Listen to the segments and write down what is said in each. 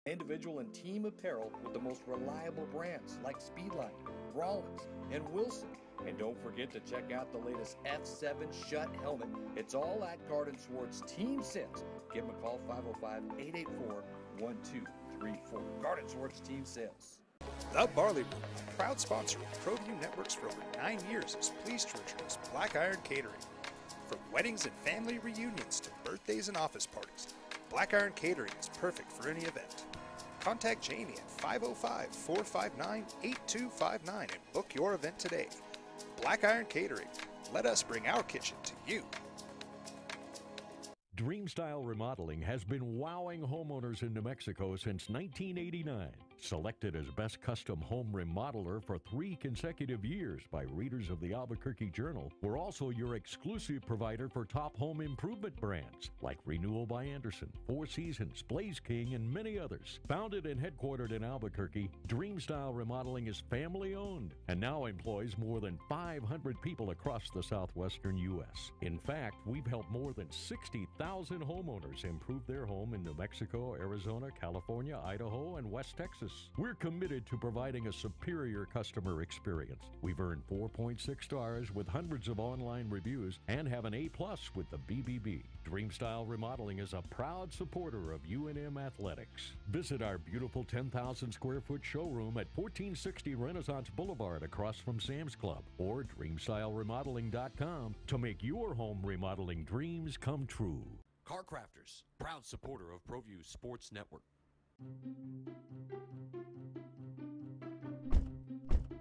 Individual and team apparel with the most reliable brands like Speedline, Rawlins, and Wilson. And don't forget to check out the latest F7 Shut helmet. It's all at Garden Swartz Team Sales. Give them a call, 505-884-1234. Garden Swartz Team Sales. The Barley Room, proud sponsor of ProView Networks for over 9 years, is pleased to introduce Black Iron Catering. From weddings and family reunions to birthdays and office parties, Black Iron Catering is perfect for any event. Contact Jamie at 505-459-8259 and book your event today. Black Iron Catering. Let us bring our kitchen to you. Dreamstyle Remodeling has been wowing homeowners in New Mexico since 1989. Selected as Best Custom Home Remodeler for 3 consecutive years by readers of the Albuquerque Journal, we're also your exclusive provider for top home improvement brands like Renewal by Anderson, Four Seasons, Blaze King, and many others. Founded and headquartered in Albuquerque, Dreamstyle Remodeling is family-owned and now employs more than 500 people across the southwestern U.S. In fact, we've helped more than 60,000 homeowners improve their home in New Mexico, Arizona, California, Idaho, and West Texas. We're committed to providing a superior customer experience. We've earned 4.6 stars with hundreds of online reviews and have an A+ with the BBB. Dreamstyle Remodeling is a proud supporter of UNM Athletics. Visit our beautiful 10,000 square foot showroom at 1460 Renaissance Boulevard across from Sam's Club or DreamStyleRemodeling.com to make your home remodeling dreams come true. Car Crafters, proud supporter of ProView Sports Network.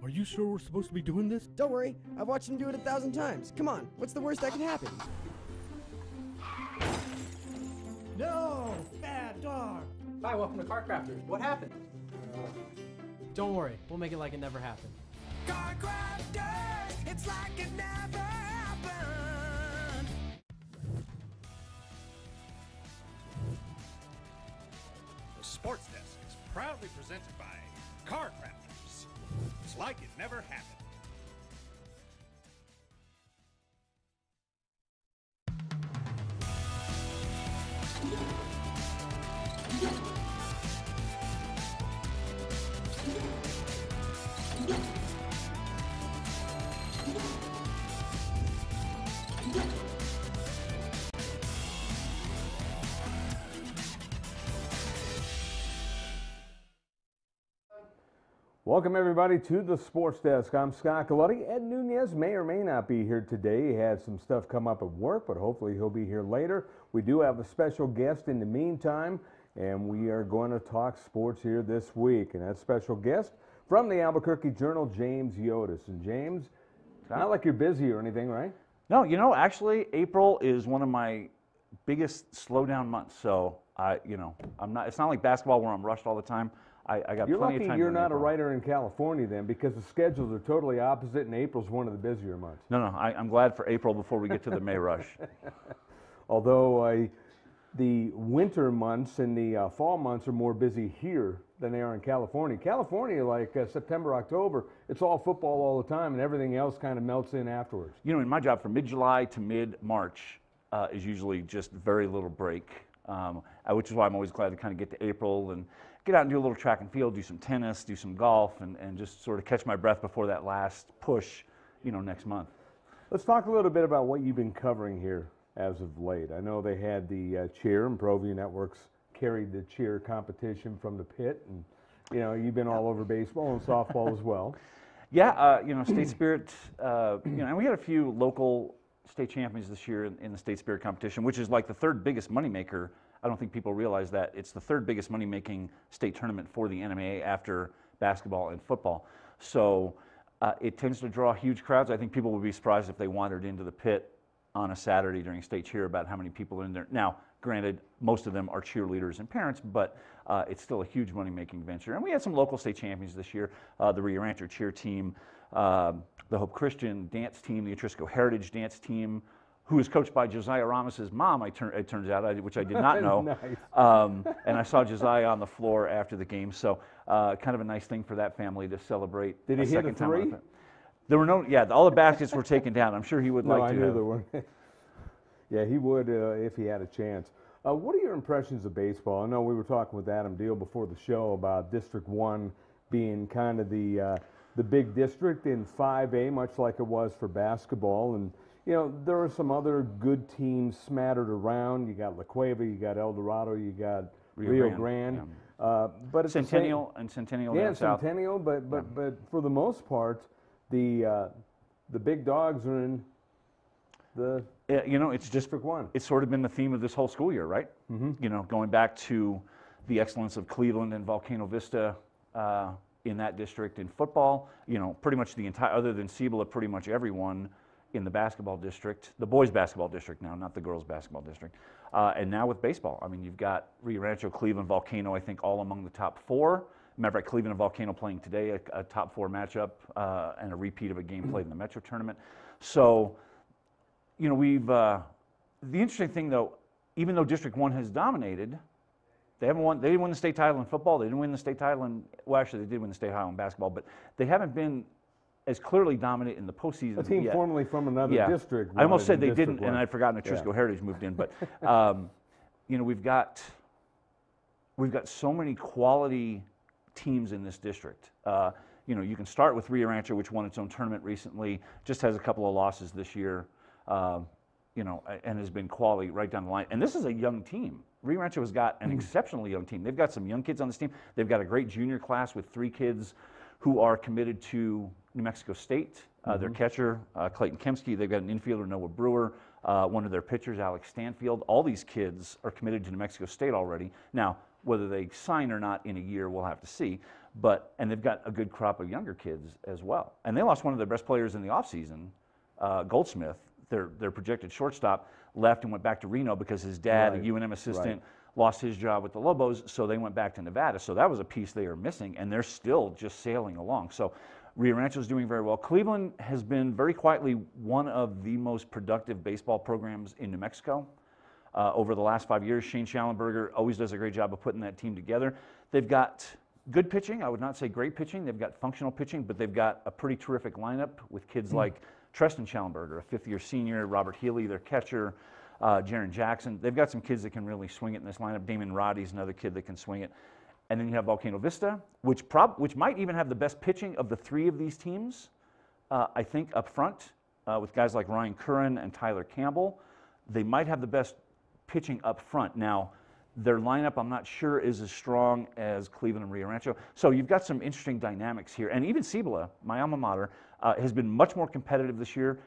Are you sure we're supposed to be doing this? Don't worry, I've watched him do it 1,000 times. Come on, what's the worst that can happen? No! Bad dog! Hi, welcome to Car Crafters. What happened? Don't worry, we'll make it like it never happened. Car Crafters, it's like it never happened. The Sports Desk is proudly presented by Car Crafters. It's like it never happened. Welcome everybody to the Sports Desk. I'm Scott Galletti. Ed Nunez may or may not be here today. He had some stuff come up at work, but hopefully he'll be here later. We do have a special guest in the meantime, and we are going to talk sports here this week. And that special guest from the Albuquerque Journal, James Yotis. And James, it's not like you're busy or anything, right? No, you know, actually April is one of my biggest slowdown months. So I'm not. It's not like basketball where I'm rushed all the time. I got You're plenty lucky of time. you're not a writer in California then, because the schedules are totally opposite, and April's one of the busier months. No, I'm glad for April before we get to the May rush. Although the winter months and the fall months are more busy here than they are in California. California, like September, October, it's all football all the time, and everything else kind of melts in afterwards. You know, in my job, from mid-July to mid-March is usually just very little break, which is why I'm always glad to kind of get to April and get out and do a little track and field, do some tennis, do some golf, and just sort of catch my breath before that last push, next month. Let's talk a little bit about what you've been covering here as of late. I know they had the cheer, and ProView Networks carried the cheer competition from the pit, and you've been all over baseball and softball as well. Yeah, State Spirit, and we had a few local state champions this year in the State Spirit competition, which is like the third biggest moneymaker. I don't think people realize that it's the third biggest money-making state tournament for the NMAA after basketball and football. So it tends to draw huge crowds. I think people would be surprised if they wandered into the pit on a Saturday during state cheer about how many people are in there. Now, granted, most of them are cheerleaders and parents, but it's still a huge money-making venture. And we had some local state champions this year, the Rio Rancho cheer team, the Hope Christian dance team, the Etrisco Heritage dance team, who is coached by Josiah Ramos's mom, it turns out, which I did not know. Nice. And I saw Josiah on the floor after the game, so kind of a nice thing for that family to celebrate. Did he hit a three? There were no, all the baskets were taken down. I'm sure he would like to. No, I knew there weren't. Yeah, he would if he had a chance. What are your impressions of baseball? I know we were talking with Adam Deal before the show about District 1 being kind of the big district in 5A, much like it was for basketball. And, you know, there are some other good teams smattered around. You got La Cueva, you got El Dorado, you got Rio Grande. Yeah. But at Centennial yeah, Centennial, but for the most part, the big dogs are in the you know, it's District 1. It's sort of been the theme of this whole school year, right? You know, going back to the excellence of Cleveland and Volcano Vista in that district in football. You know, pretty much the entire, other than Cibola, pretty much everyone in the basketball district, the boys basketball district now, not the girls basketball district. And now with baseball, I mean, you've got Rio Rancho, Cleveland, Volcano, I think all among the top 4. Matter of fact, Cleveland and Volcano playing today, a top 4 matchup and a repeat of a game played in the Metro tournament. So, you know, we've, the interesting thing though, even though District 1 has dominated, they didn't win the state title in football, they didn't win the state title in, well actually they did win the state title in basketball, but they haven't been as clearly dominant in the postseason A team yet. formerly from another district. I almost said they didn't, 1. and I'd forgotten that Trisco Heritage moved in, but you know, we've got so many quality teams in this district. You know, you can start with Rio Rancho, which won its own tournament recently, just has a couple of losses this year, you know, and has been quality right down the line. And this is a young team. Rio Rancho has got an exceptionally young team. They've got some young kids on this team. They've got a great junior class with 3 kids who are committed to New Mexico State. Their catcher, Clayton Kemsky. They've got an infielder, Noah Brewer. One of their pitchers, Alex Stanfield. All these kids are committed to New Mexico State already. Now, whether they sign or not in a year, we'll have to see. And they've got a good crop of younger kids as well. And they lost one of their best players in the offseason, Goldsmith, their projected shortstop, left and went back to Reno because his dad, a UNM assistant, lost his job with the Lobos, so they went back to Nevada. So that was a piece they are missing, and they're still just sailing along. So Rio Rancho is doing very well. Cleveland has been very quietly one of the most productive baseball programs in New Mexico. Over the last 5 years, Shane Schallenberger always does a great job of putting that team together. They've got good pitching. I would not say great pitching. They've got functional pitching, but they've got a pretty terrific lineup with kids like Treston Schallenberger, a 5th-year senior, Robert Healy, their catcher, Jaron Jackson. They've got some kids that can really swing it in this lineup. Damon Roddy's another kid that can swing it. And then you have Volcano Vista, which might even have the best pitching of the 3 of these teams, I think, up front, with guys like Ryan Curran and Tyler Campbell. They might have the best pitching up front. Now, their lineup, I'm not sure, is as strong as Cleveland and Rio Rancho. So you've got some interesting dynamics here. And even Cibola, my alma mater, has been much more competitive this year.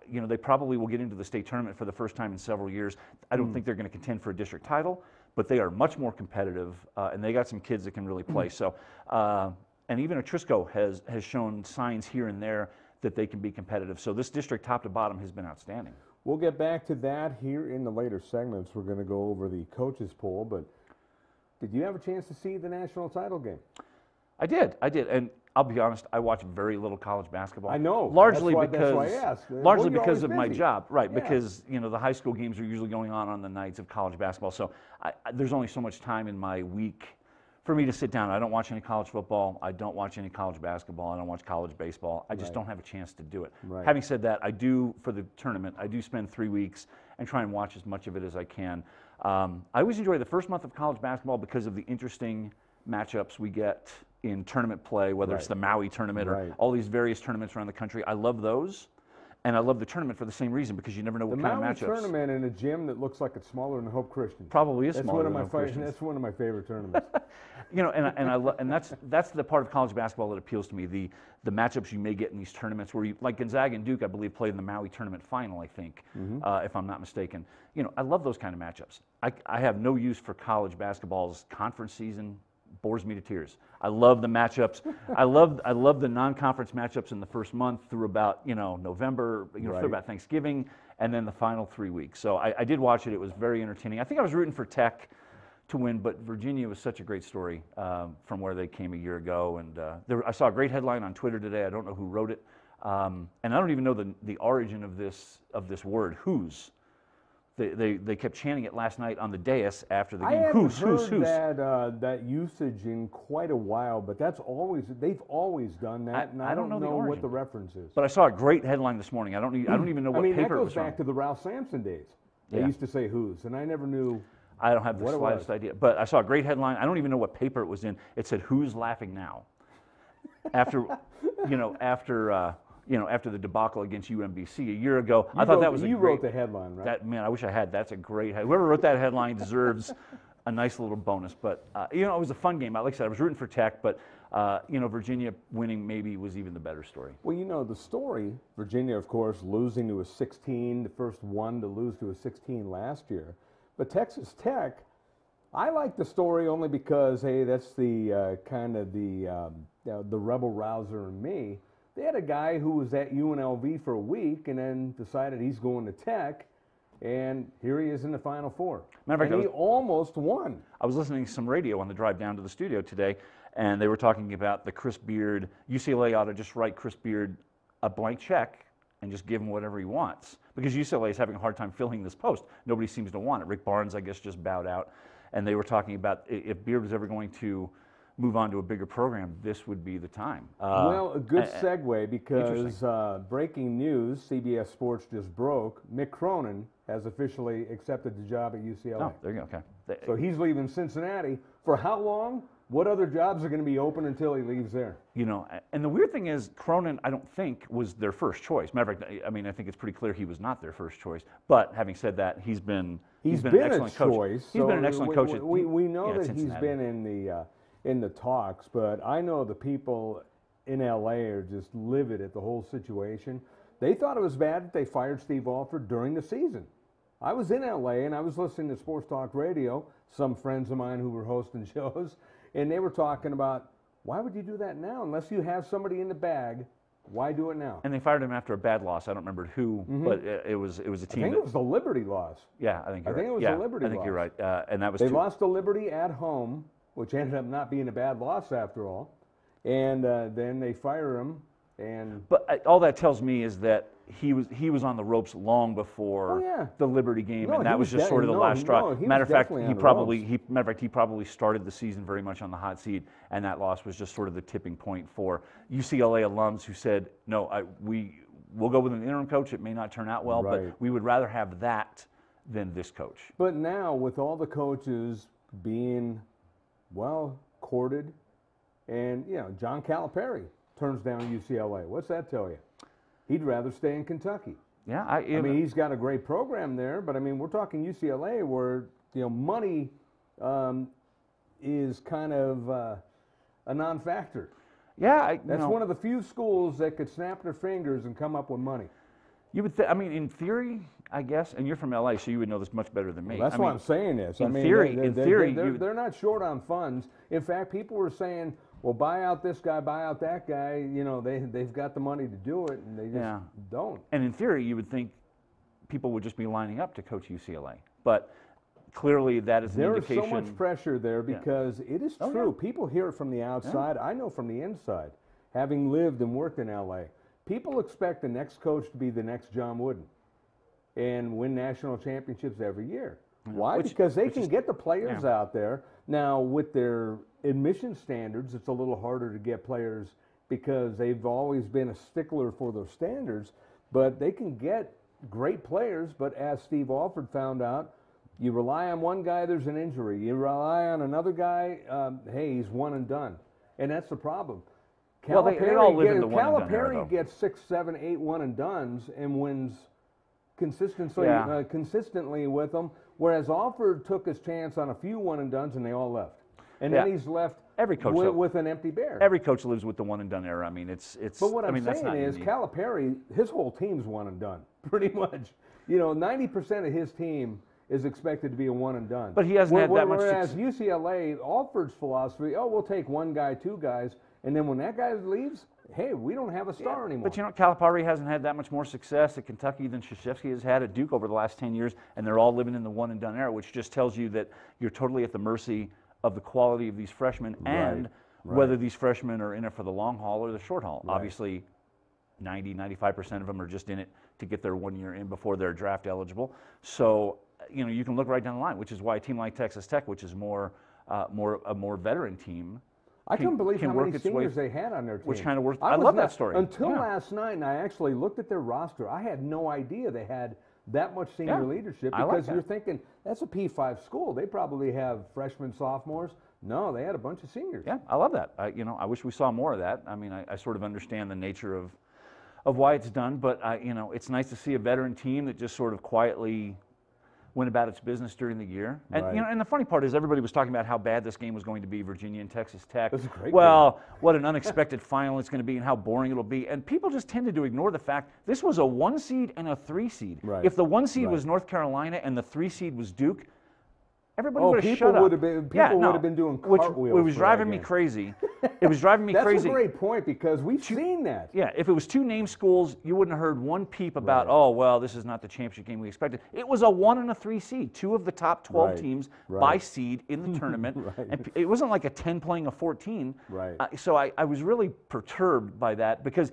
You know, they probably will get into the state tournament for the first time in several years. I don't think they're going to contend for a district title, but they are much more competitive, and they got some kids that can really play. So, and even Trisco has shown signs here and there that they can be competitive. So this district, top to bottom, has been outstanding. We'll get back to that here in the later segments. We're going to go over the coaches poll, but did you have a chance to see the national title game? I did, and I'll be honest, I watch very little college basketball. I know. Largely that's why I asked. Largely because of my busy. job, right? Yeah. Because you know the high school games are usually going on the nights of college basketball. So there's only so much time in my week for me to sit down. I don't watch any college football. I don't watch any college basketball. I don't watch college baseball. I just don't have a chance to do it. Right. Having said that, I do for the tournament. I do spend 3 weeks and try and watch as much of it as I can. I always enjoy the first month of college basketball because of the interesting matchups we get in tournament play, whether it's the Maui tournament or all these various tournaments around the country. I love those, and I love the tournament for the same reason, because you never know what kind of matchups. The Maui tournament in a gym that looks like it's smaller than Hope Christian. Probably is smaller than Hope Hope Christian. That's one of my favorite tournaments. You know, and that's the part of college basketball that appeals to me, the matchups you may get in these tournaments where you, like Gonzaga and Duke, I believe, played in the Maui tournament final, I think, if I'm not mistaken. You know, I love those kind of matchups. I have no use for college basketball's conference season. Bores me to tears. I love the matchups. I love the non-conference matchups in the first month through about, you know, November, you know, through about Thanksgiving, and then the final 3 weeks. So I did watch it. It was very entertaining. I think I was rooting for Tech to win, but Virginia was such a great story from where they came a year ago. And I saw a great headline on Twitter today. I don't know who wrote it, and I don't even know the origin of this word, who's. They kept chanting it last night on the dais after the game. I haven't heard that usage in quite a while, but they've always done that, and I don't know what the reference is. But I saw a great headline this morning. I don't even know what paper it was that goes back to the Ralph Sampson days. They used to say who's, and I never knew I don't have the What it slightest was. idea. But I saw a great headline. I don't even know what paper it was in. It said, "Who's laughing now?" After, after the debacle against UMBC a year ago. I thought that was you a great, wrote the headline, right? That, man, I wish I had. That's a great. Whoever wrote that headline deserves a nice little bonus. But it was a fun game. Like I said, I was rooting for Tech, but Virginia winning maybe was even the better story. Well, the story, Virginia, of course, losing to a 16, the first one to lose to a 16 last year. But Texas Tech, I like the story only because, hey, that's the kind of the rebel rouser in me. They had a guy who was at UNLV for a week and then decided he's going to Tech, and here he is in the Final Four. Matter of fact, he almost won. I was listening to some radio on the drive down to the studio today, and they were talking about the Chris Beard. UCLA ought to just write Chris Beard a blank check and just give him whatever he wants, because UCLA is having a hard time filling this post. Nobody seems to want it. Rick Barnes, I guess, just bowed out, and they were talking about if Beard was ever going to move on to a bigger program, this would be the time. Well, a good segue, because breaking news, CBS Sports just broke, Mick Cronin has officially accepted the job at UCLA. Oh, there you go, okay. So he's leaving Cincinnati. For how long? What other jobs are going to be open until he leaves there? And the weird thing is, Cronin, I don't think, was their first choice. Matter of fact, I mean, I think it's pretty clear he was not their first choice. But having said that, he's been an excellent coach. He's been an excellent coach. We know that he's been in the talks, but I know the people in LA are just livid at the whole situation. They thought it was bad that they fired Steve Alford during the season. I was in LA and I was listening to Sports Talk Radio, some friends of mine who were hosting shows, and they were talking about, why would you do that now? Unless you have somebody in the bag, why do it now? And they fired him after a bad loss. I don't remember who, but it was a team. I think it was the Liberty loss. Yeah, I think you're right. I think it was the Liberty loss. I think you're right. And that was they lost to Liberty at home, which ended up not being a bad loss after all. And then they fire him. But all that tells me is that he was on the ropes long before the Liberty game, and that was just sort of the last straw. Matter of fact, he probably started the season very much on the hot seat, and that loss was just sort of the tipping point for UCLA alums who said, "No, we'll go with an interim coach. It may not turn out well, but we would rather have that than this coach." But now, with all the coaches being well courted, and John Calipari turns down UCLA. What's that tell you? He'd rather stay in Kentucky. Yeah, I mean, he's got a great program there, but I mean, we're talking UCLA, where money is kind of a non-factor. Yeah, that's one of the few schools that could snap their fingers and come up with money. You would, I mean, in theory, I guess, and you're from LA, so you would know this much better than me. Well, that's why I'm saying this. In theory, they're not short on funds. In fact, people were saying, well, buy out this guy, buy out that guy. They've got the money to do it, and they just don't. And in theory, you would think people would just be lining up to coach UCLA. But clearly, that is an indication. There is so much pressure there because it is true. People hear it from the outside. I know from the inside, having lived and worked in LA. People expect the next coach to be the next John Wooden and win national championships every year. Why? Because they can get the players out there. Now, with their admission standards, it's a little harder to get players because they've always been a stickler for those standards, but they can get great players. But as Steve Alford found out, you rely on one guy, there's an injury. You rely on another guy, hey, he's one and done. And that's the problem. Calipari gets 6, 7, 8 one and dones and wins consistently with them, whereas Alford took his chance on a few one and dones and they all left. And then he's left with an empty bear. Every coach lives with the one and done era. I mean, it's. But what I'm saying is, Calipari, his whole team's one and done, pretty much. 90% of his team is expected to be a one and done. But he hasn't had that much success. Whereas UCLA, Alford's philosophy, we'll take one guy, two guys, and then when that guy leaves, hey, we don't have a star anymore. But Calipari hasn't had that much more success at Kentucky than Krzyzewski has had at Duke over the last 10 years, and they're all living in the one and done era, which just tells you that you're totally at the mercy of the quality of these freshmen and whether these freshmen are in it for the long haul or the short haul. Obviously, 95% of them are just in it to get their 1 year in before they're draft eligible. So, you can look right down the line, which is why a team like Texas Tech, which is a more veteran team, I couldn't believe how many seniors they had on their team. Which kind of worth. I love that story. Until last night, and I actually looked at their roster. I had no idea they had that much senior Yeah, leadership, I like because that. you're thinking that's a P5 school. They probably have freshmen, sophomores. No, they had a bunch of seniors. Yeah, I love that. I wish we saw more of that. I mean, I sort of understand the nature of why it's done, but it's nice to see a veteran team that just sort of quietly went about its business during the year. And Right. and the funny part is everybody was talking about how bad this game was going to be, Virginia and Texas Tech. It was a great Well, what an unexpected final it's going to be and how boring it'll be. And people just tended to ignore the fact this was a 1 seed and a 3 seed. Right. If the 1 seed Right. was North Carolina and the 3 seed was Duke, everybody Oh, would have people shut up. would have been- people would have been doing cartwheels It was for driving that me game. crazy. It was driving me That's crazy. a great point, because we've seen that. Yeah, if it was 2 name schools, you wouldn't have heard one peep about, Right. oh, well, this is not the championship game we expected. It was a 1 and a 3 seed, 2 of the top 12 Right, teams right. by seed in the tournament. Right. And it wasn't like a 10 playing a 14. Right. So I was really perturbed by that because,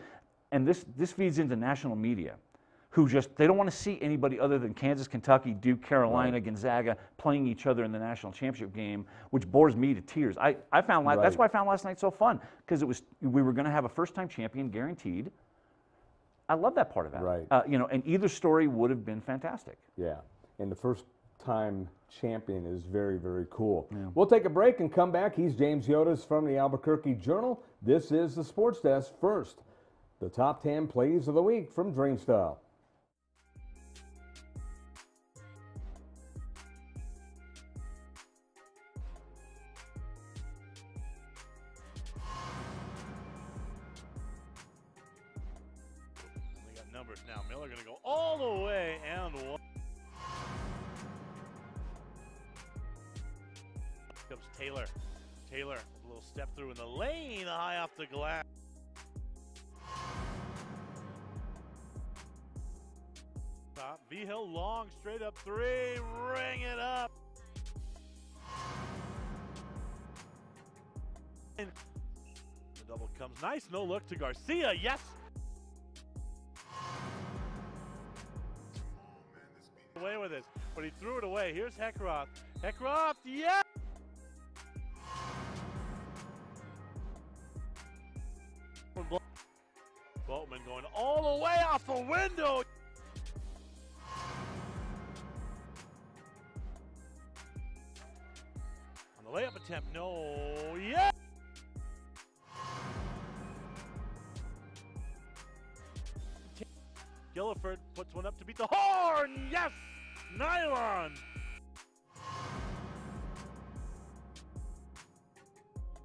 and this feeds into national media, who they don't want to see anybody other than Kansas, Kentucky, Duke, Carolina, Gonzaga playing each other in the national championship game, which bores me to tears. I found that's Right. why I found last night so fun, because we were going to have a first-time champion guaranteed. I love that part of that. Right. And either story would have been fantastic. Yeah, and the first-time champion is very, very cool. We'll take a break and come back. He's James Yotis from the Albuquerque Journal. This is the Sports Desk. First, the top 10 plays of the week from Dreamstyle. We got numbers now. Miller going to go all the way and one. Comes Taylor. Taylor, a little step through in the lane, high off the glass. Top, V-Hill long, straight up 3, ring it up. And the double comes nice, no look to Garcia, yes! Away with it, but he threw it away. Here's Heckroth. Heckroth, yeah! Boatman going all the way off the window. On the layup attempt, no, yeah! Gilliford puts one up to beat the horn, yes! Nylon!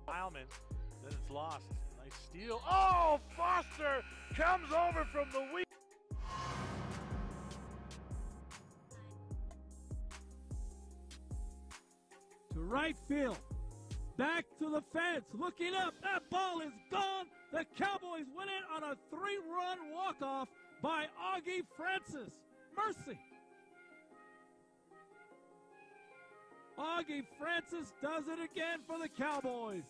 Heilman, then it's lost. Nice steal. Oh, Foster comes over from the weak. To right field. Back to the fence. Looking up. That ball is gone. The Cowboys win it on a 3-run walk-off by Augie Francis. Mercy. Augie Francis does it again for the Cowboys.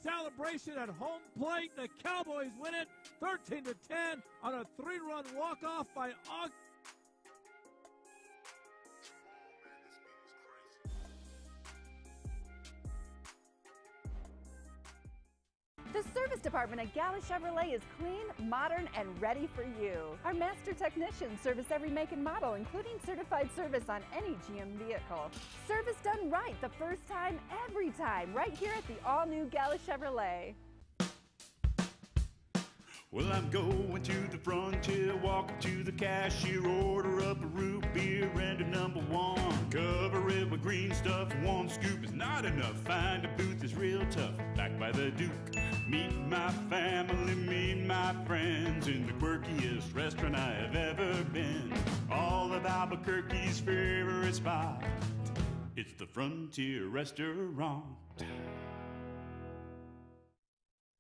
Celebration at home plate. The Cowboys win it 13-10 on a 3-run walk-off by Augie. The service department at Gala Chevrolet is clean, modern, and ready for you. Our master technicians service every make and model, including certified service on any GM vehicle. Service done right the first time, every time, right here at the all-new Gala Chevrolet. Well, I'm going to the frontier, walking to the cashier, order up a root beer and a number 1. Cover it with green stuff, 1 scoop is not enough. Find a booth that's real tough, backed by the Duke. Meet my family, meet my friends in the quirkiest restaurant I have ever been. All of Albuquerque's favorite spot, it's the Frontier Restaurant.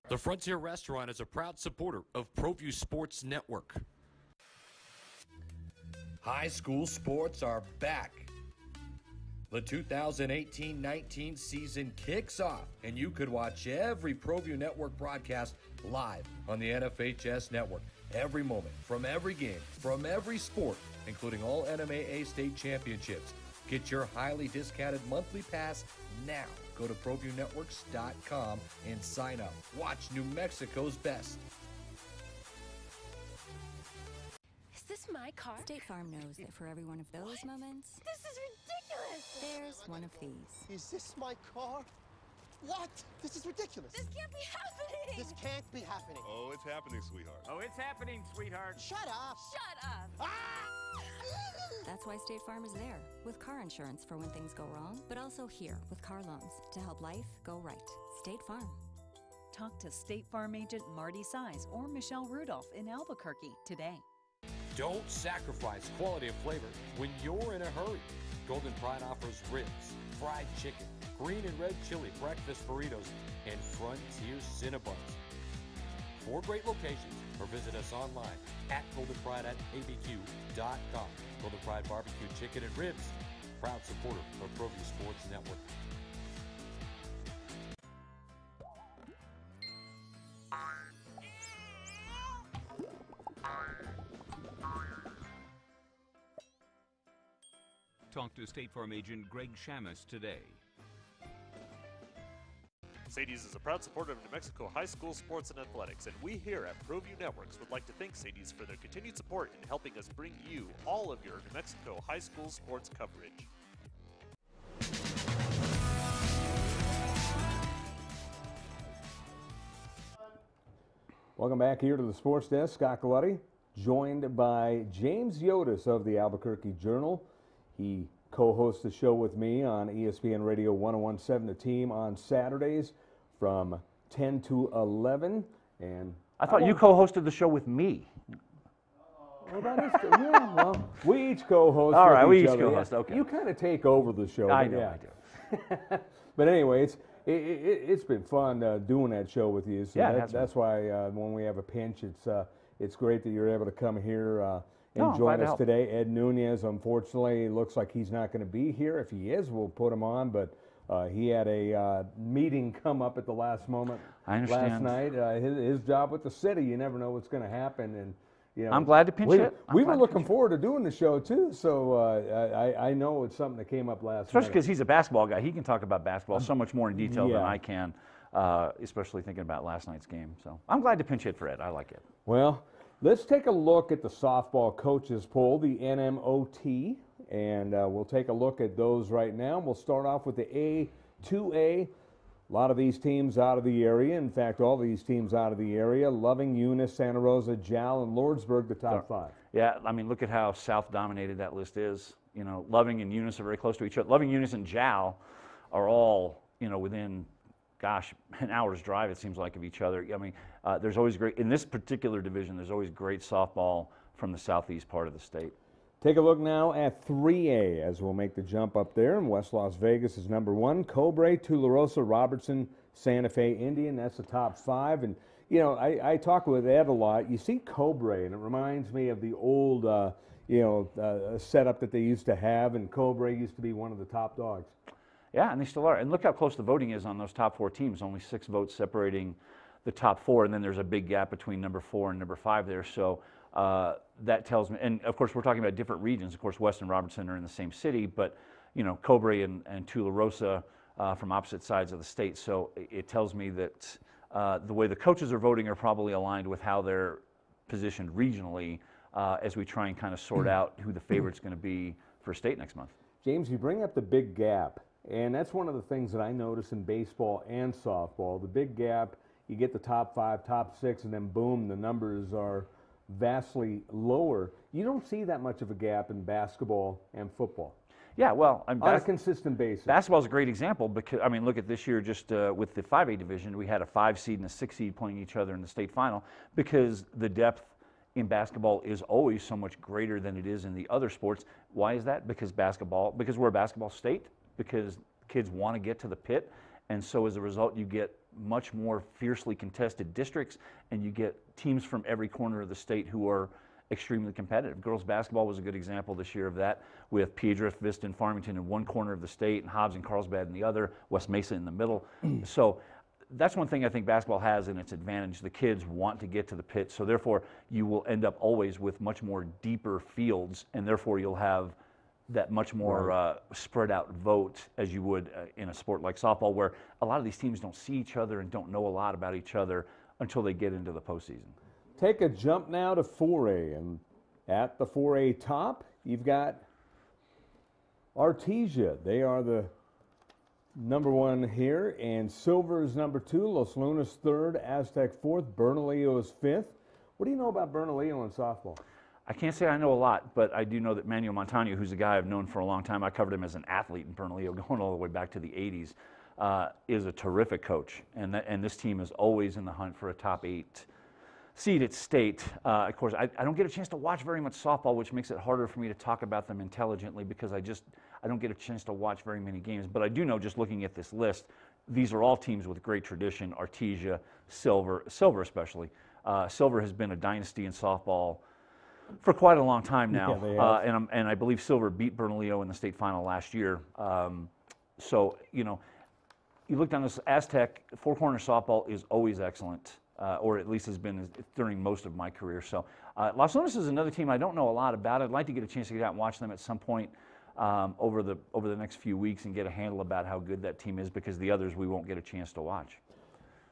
The Frontier Restaurant is a proud supporter of ProView Sports Network. High school sports are back. The 2018-19 season kicks off, and you could watch every ProView Network broadcast live on the NFHS network. Every moment, from every game, from every sport, including all NMAA state championships. Get your highly discounted monthly pass now. Go to ProViewNetworks.com and sign up. Watch New Mexico's best. this my car? State Farm knows that for every one of those moments, This is ridiculous! there's one of these. Is this my car? What? This is ridiculous. This can't be happening! This can't be happening. Oh, it's happening, sweetheart. Oh, it's happening, sweetheart. Shut up. Shut up! That's why State Farm is there, with car insurance for when things go wrong, but also here with car loans to help life go right. State Farm. Talk to State Farm agent Marty Size or Michelle Rudolph in Albuquerque today. Don't sacrifice quality and flavor when you're in a hurry. Golden Pride offers ribs, fried chicken, green and red chili breakfast burritos, and Frontier Cinnabons. 4 great locations, or visit us online at goldenpride@abq.com. Golden Pride Barbecue Chicken and Ribs, proud supporter of ProView Sports Network. Talk to State Farm agent Greg Shamus today. Sadie's is a proud supporter of New Mexico high school sports and athletics, and we here at ProView Networks would like to thank Sadie's for their continued support in helping us bring you all of your New Mexico high school sports coverage. Welcome back here to the Sports Desk. Scott Galletti, joined by James Yotis of the Albuquerque Journal. He co-hosts the show with me on ESPN Radio 101.7 The Team on Saturdays from 10 to 11. And I thought you co-hosted the show with me. Well, that is yeah. Well, we each co-host. All right, with we each other. co-host. Okay. You kind of take over the show. I but know, yeah. I do. But anyway, it's been fun doing that show with you. So Yeah, that's why when we have a pinch, it's great that you're able to come here and No, I'm glad join to us help. today. Ed Nunez, unfortunately, looks like he's not going to be here. If he is, we'll put him on. But he had a meeting come up at the last moment I last understand. night. His job with the city, you never know what's going to happen. And you know, I'm glad to pinch hit. We were looking forward to doing the show too. So I know it's something that came up last Especially night. because he's a basketball guy. He can talk about basketball so much more in detail than Yeah. I can, especially thinking about last night's game. So I'm glad to pinch hit for Ed. I like it. Well, let's take a look at the softball coaches poll, the NMOT, and we'll take a look at those right now. We'll start off with the A2A. A lot of these teams out of the area. In fact, all these teams out of the area. Loving, Eunice, Santa Rosa, Jal, and Lordsburg, the top 5. Yeah, I mean, look at how South-dominated that list is. You know, Loving and Eunice are very close to each other. Loving, Eunice, and Jal are all, you know, within, gosh, an hour's drive, it seems like, of each other. I mean, there's always great, in this particular division, there's always great softball from the southeast part of the state. Take a look now at 3A as we'll make the jump up there. And West Las Vegas is number 1. Cobre, Tularosa, Robertson, Santa Fe, Indian. That's the top 5. And, you know, I talk with Ed a lot. You see Cobre, and it reminds me of the old, setup that they used to have. And Cobre used to be one of the top dogs. Yeah, and they still are. And look how close the voting is on those top 4 teams. Only 6 votes separating the top 4, and then there's a big gap between number 4 and number 5 there. So that tells me, and of course we're talking about different regions. Of course, West and Robertson are in the same city, but you know, Cobre and Tularosa from opposite sides of the state. So it tells me that the way the coaches are voting are probably aligned with how they're positioned regionally as we try and kind of sort out who the favorite's going to be for state next month. James, you bring up the big gap, and that's one of the things that I notice in baseball and softball. The big gap, you get the top 5, top 6, and then boom, the numbers are vastly lower. You don't see that much of a gap in basketball and football. Yeah, well, on a consistent basis. Basketball is a great example because, I mean, look at this year just with the 5A division, we had a 5 seed and a 6 seed playing each other in the state final because the depth in basketball is always so much greater than it is in the other sports. Why is that? Because we're a basketball state, because kids want to get to the pit, and so as a result you get much more fiercely contested districts, and you get teams from every corner of the state who are extremely competitive. Girls basketball was a good example this year of that, with Piedra, Vista, and Farmington in one corner of the state, and Hobbs and Carlsbad in the other, West Mesa in the middle. So that's one thing I think basketball has in its advantage. The kids want to get to the pit, so therefore you will end up always with much more deeper fields, and therefore you'll have that much more spread out vote as you would in a sport like softball, where a lot of these teams don't see each other and don't know a lot about each other until they get into the postseason. Take a jump now to 4A, and At the 4A top, you've got Artesia. They are the number 1 here, and Silver is number 2, Los Lunas 3rd, Aztec 4th, Bernalillo is 5th. What do you know about Bernalillo in softball? I can't say I know a lot, but I do know that Manuel Montano, who's a guy I've known for a long time, I covered him as an athlete in Bernalillo going all the way back to the 80s, is a terrific coach. And this team is always in the hunt for a top 8 seed at state. Of course, I don't get a chance to watch very much softball, which makes it harder for me to talk about them intelligently because I don't get a chance to watch very many games. But I do know, just looking at this list, these are all teams with great tradition. Artesia, Silver especially. Silver has been a dynasty in softball for quite a long time now. Yeah, and I believe Silver beat Bernalillo in the state final last year. So, you know, you look down this Aztec, four-corner softball is always excellent. Or at least has been during most of my career. So Los Lunas is another team I don't know a lot about. I'd like to get a chance to get out and watch them at some point over the next few weeks and get a handle about how good that team is, because the others we won't get a chance to watch.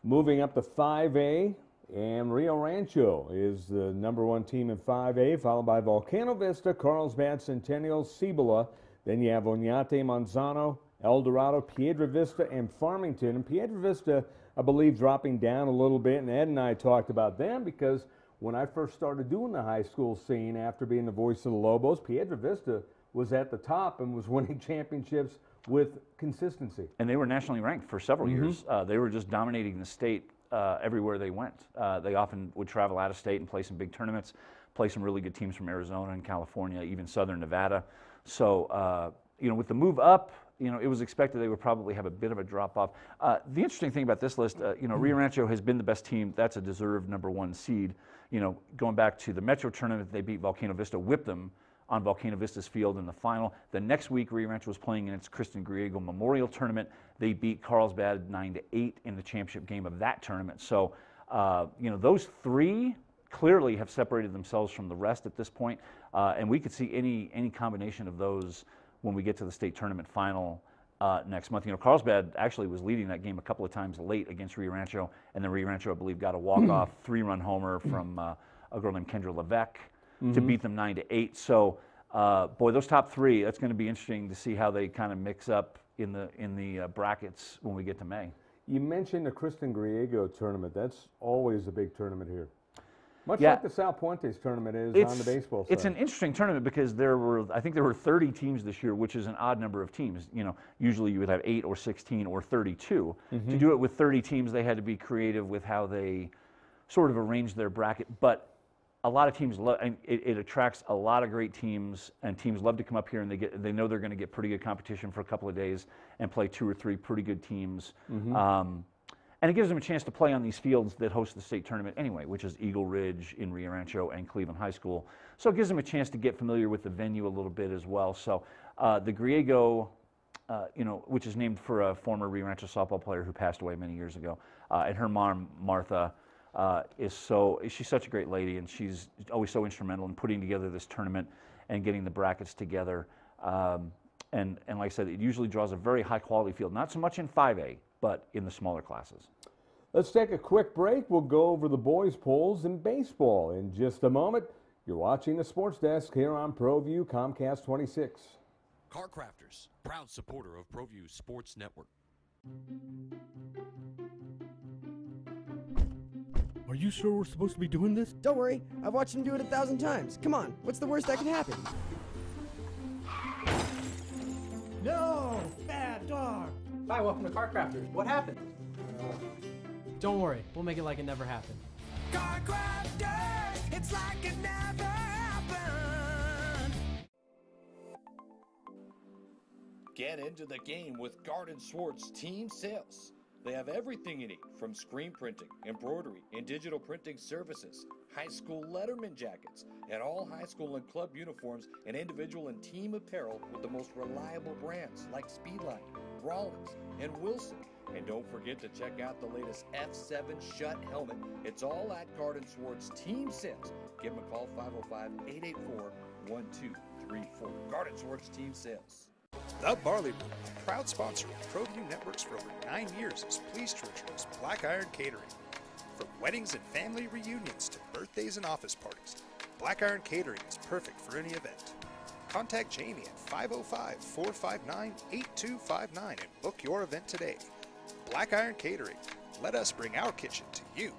Moving up to 5A, and Rio Rancho is the number 1 team in 5A, followed by Volcano Vista, Carlsbad, Centennial, Cibola. Then you have Oñate, Manzano, El Dorado, Piedra Vista, and Farmington. And Piedra Vista, I believe, dropping down a little bit, and Ed and I talked about them because when I first started doing the high school scene after being the voice of the Lobos, Piedra Vista was at the top and was winning championships with consistency. And they were nationally ranked for several years. They were just dominating the state everywhere they went. They often would travel out of state and play some big tournaments, play some really good teams from Arizona and California, even Southern Nevada. So, you know, with the move up, you know, it was expected they would probably have a bit of a drop-off. The interesting thing about this list, you know, Rio Rancho has been the best team. That's a deserved number 1 seed. You know, going back to the Metro tournament, they beat Volcano Vista, whipped them on Volcano Vista's field in the final. The next week, Rio Rancho was playing in its Kristen Griego Memorial Tournament. They beat Carlsbad 9-8 in the championship game of that tournament. So, you know, those 3 clearly have separated themselves from the rest at this point. And we could see any combination of those when we get to the state tournament final next month. You know, Carlsbad actually was leading that game a couple of times late against Rio Rancho, and then Rio Rancho, I believe, got a walk-off 3-run homer from a girl named Kendra Levesque to beat them 9-8. So, boy, those top 3, that's going to be interesting to see how they kind of mix up in the brackets when we get to May. You mentioned the Kristen Griego tournament. That's always a big tournament here. Much like the Sal Puentes tournament is on the baseball side. It's an interesting tournament because I think there were 30 teams this year, which is an odd number of teams. You know, usually you would have 8 or 16 or 32. To do it with 30 teams, they had to be creative with how they sort of arranged their bracket. But a lot of teams love, and it attracts a lot of great teams, and teams love to come up here, and they know they're going to get pretty good competition for a couple of days and play 2 or 3 pretty good teams. And it gives them a chance to play on these fields that host the state tournament anyway, which is Eagle Ridge in Rio Rancho and Cleveland High School. So it gives them a chance to get familiar with the venue a little bit as well. So the Griego, you know, which is named for a former Rio Rancho softball player who passed away many years ago, and her mom, Martha, she's such a great lady, and she's always so instrumental in putting together this tournament and getting the brackets together. And like I said, it usually draws a very high quality field, not so much in 5A, but in the smaller classes. Let's take a quick break. We'll go over the boys' polls in baseball in just a moment. You're watching the Sports Desk here on ProView Comcast 26. Car Crafters, proud supporter of ProView Sports Network. Are you sure we're supposed to be doing this? Don't worry. I've watched him do it 1,000 times. Come on. What's the worst that can happen? No! Bad dog! Hi, welcome to Car Crafters. What happened? Don't worry, we'll make it like it never happened. Car Crafters, it's like it never happened. Get into the game with Garden Swartz Team Sales. They have everything you need, from screen printing, embroidery, and digital printing services, high school letterman jackets, and all high school and club uniforms, and individual and team apparel with the most reliable brands like Speedline, Rawlins, and Wilson. And don't forget to check out the latest F7 Shut helmet. It's all at Garden Swartz Team Sales. Give them a call, 505-884-1234. Garden Swartz Team Sales. The Barley Room, a proud sponsor of ProView Networks for over 9 years, is pleased to introduce Black Iron Catering. From weddings and family reunions to birthdays and office parties, Black Iron Catering is perfect for any event. Contact Jamie at 505-459-8259 and book your event today. Black Iron Catering. Let us bring our kitchen to you.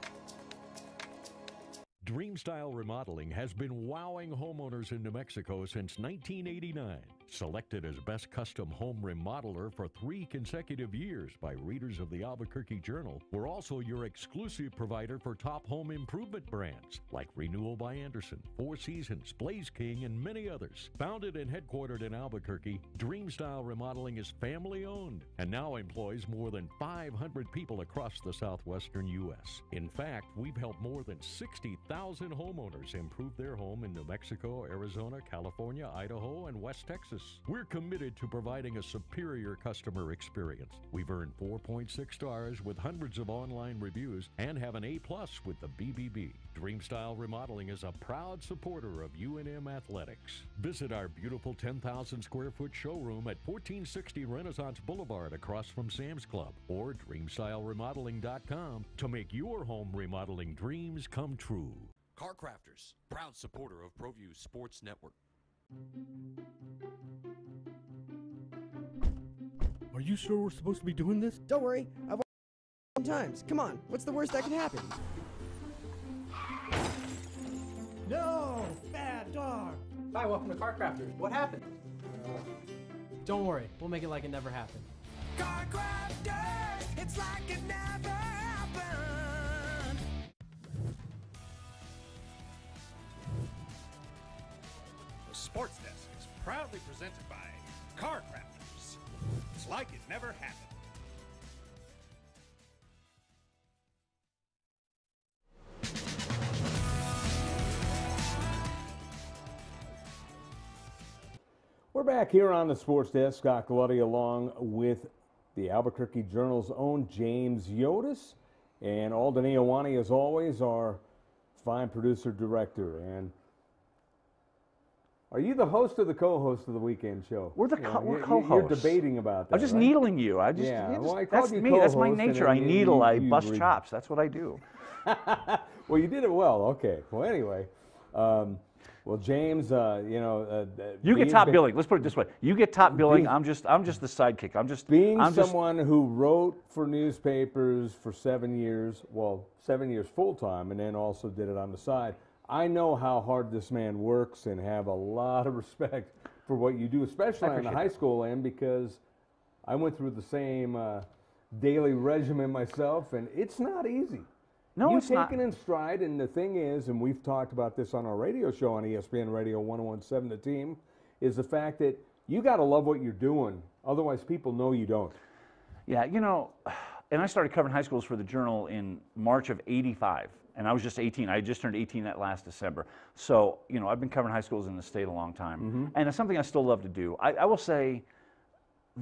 Dreamstyle Remodeling has been wowing homeowners in New Mexico since 1989. Selected as Best Custom Home Remodeler for 3 consecutive years by readers of the Albuquerque Journal, we're also your exclusive provider for top home improvement brands like Renewal by Anderson, Four Seasons, Blaze King, and many others. Founded and headquartered in Albuquerque, Dreamstyle Remodeling is family-owned and now employs more than 500 people across the southwestern U.S. In fact, we've helped more than 60,000 homeowners improve their home in New Mexico, Arizona, California, Idaho, and West Texas. We're committed to providing a superior customer experience. We've earned 4.6 stars with hundreds of online reviews and have an A+ with the BBB. Dreamstyle Remodeling is a proud supporter of UNM Athletics. Visit our beautiful 10,000 square foot showroom at 1460 Renaissance Boulevard across from Sam's Club or DreamstyleRemodeling.com to make your home remodeling dreams come true. Car Crafters, proud supporter of ProView Sports Network. Are you sure we're supposed to be doing this? Don't worry, I've watched it times. Come on, what's the worst that can happen? No! Bad dog! Hi, welcome to Car Crafters. What happened? Don't worry, we'll make it like it never happened. Car Crafters, it's like it never happened. The Sports Desk is proudly presented by Car Crafters. It's like it never happened. We're back here on the Sports Desk. Scott Galletti along with the Albuquerque Journal's own James Yotis and Alden Iowani, as always, our fine producer-director. And are you the host or the co-host of the weekend show? We're co-hosts. co-hosts. You're debating about that. I'm just right? needling you. Well, I that's me. That's my nature. I needle. I bust chops. That's what I do. Well, you did it well. Okay. Well, anyway. Well, James, you get top billing. Let's put it this way: you get top billing. I'm just the sidekick. I'm someone who wrote for newspapers for 7 years. Well, 7 years full time, and then also did it on the side. I know how hard this man works, and have a lot of respect for what you do, especially on the high school end, because I went through the same daily regimen myself, and it's not easy. No, it's not. You take it in stride, and the thing is, and we've talked about this on our radio show on ESPN Radio 101.7 The Team, is the fact that you got to love what you're doing. Otherwise, people know you don't. Yeah, and I started covering high schools for the Journal in March of '85, and I was just 18. I had just turned 18 that last December. So, I've been covering high schools in the state a long time, and it's something I still love to do. I will say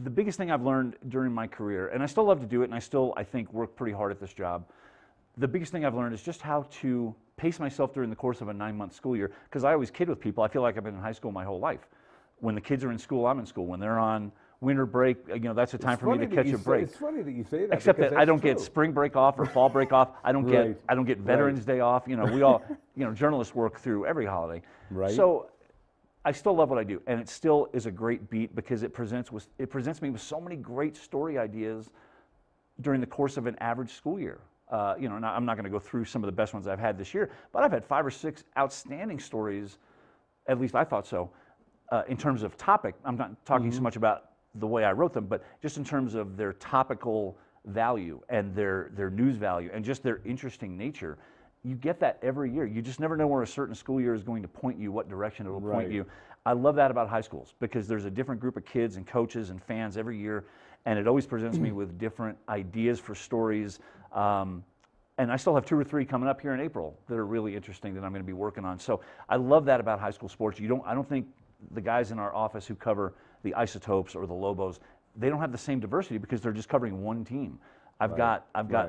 the biggest thing I've learned during my career, and I still love to do it, and I still, I think, work pretty hard at this job. The biggest thing I've learned is just how to pace myself during the course of a 9-month school year, because I always kid with people. I feel like I've been in high school my whole life. When the kids are in school, I'm in school. When they're on winter break, that's a time for me to catch a break. It's funny that you say that. Except that I don't get spring break off or fall break off. I don't get Veterans Day off. We all, journalists work through every holiday. Right. So I still love what I do, and it still is a great beat because it presents me with so many great story ideas during the course of an average school year. Now I'm not going to go through some of the best ones I've had this year, but I've had 5 or 6 outstanding stories, at least I thought so, in terms of topic. I'm not talking so much about the way I wrote them, but just in terms of their topical value and their news value and just their interesting nature. You get that every year. You just never know where a certain school year is going to point you, what direction it will point you. I love that about high schools because there's a different group of kids and coaches and fans every year, and it always presents me with different ideas for stories. And I still have 2 or 3 coming up here in April that are really interesting that I'm going to be working on. So I love that about high school sports. I don't think the guys in our office who cover the Isotopes or the Lobos, they don't have the same diversity because they're just covering one team. I've got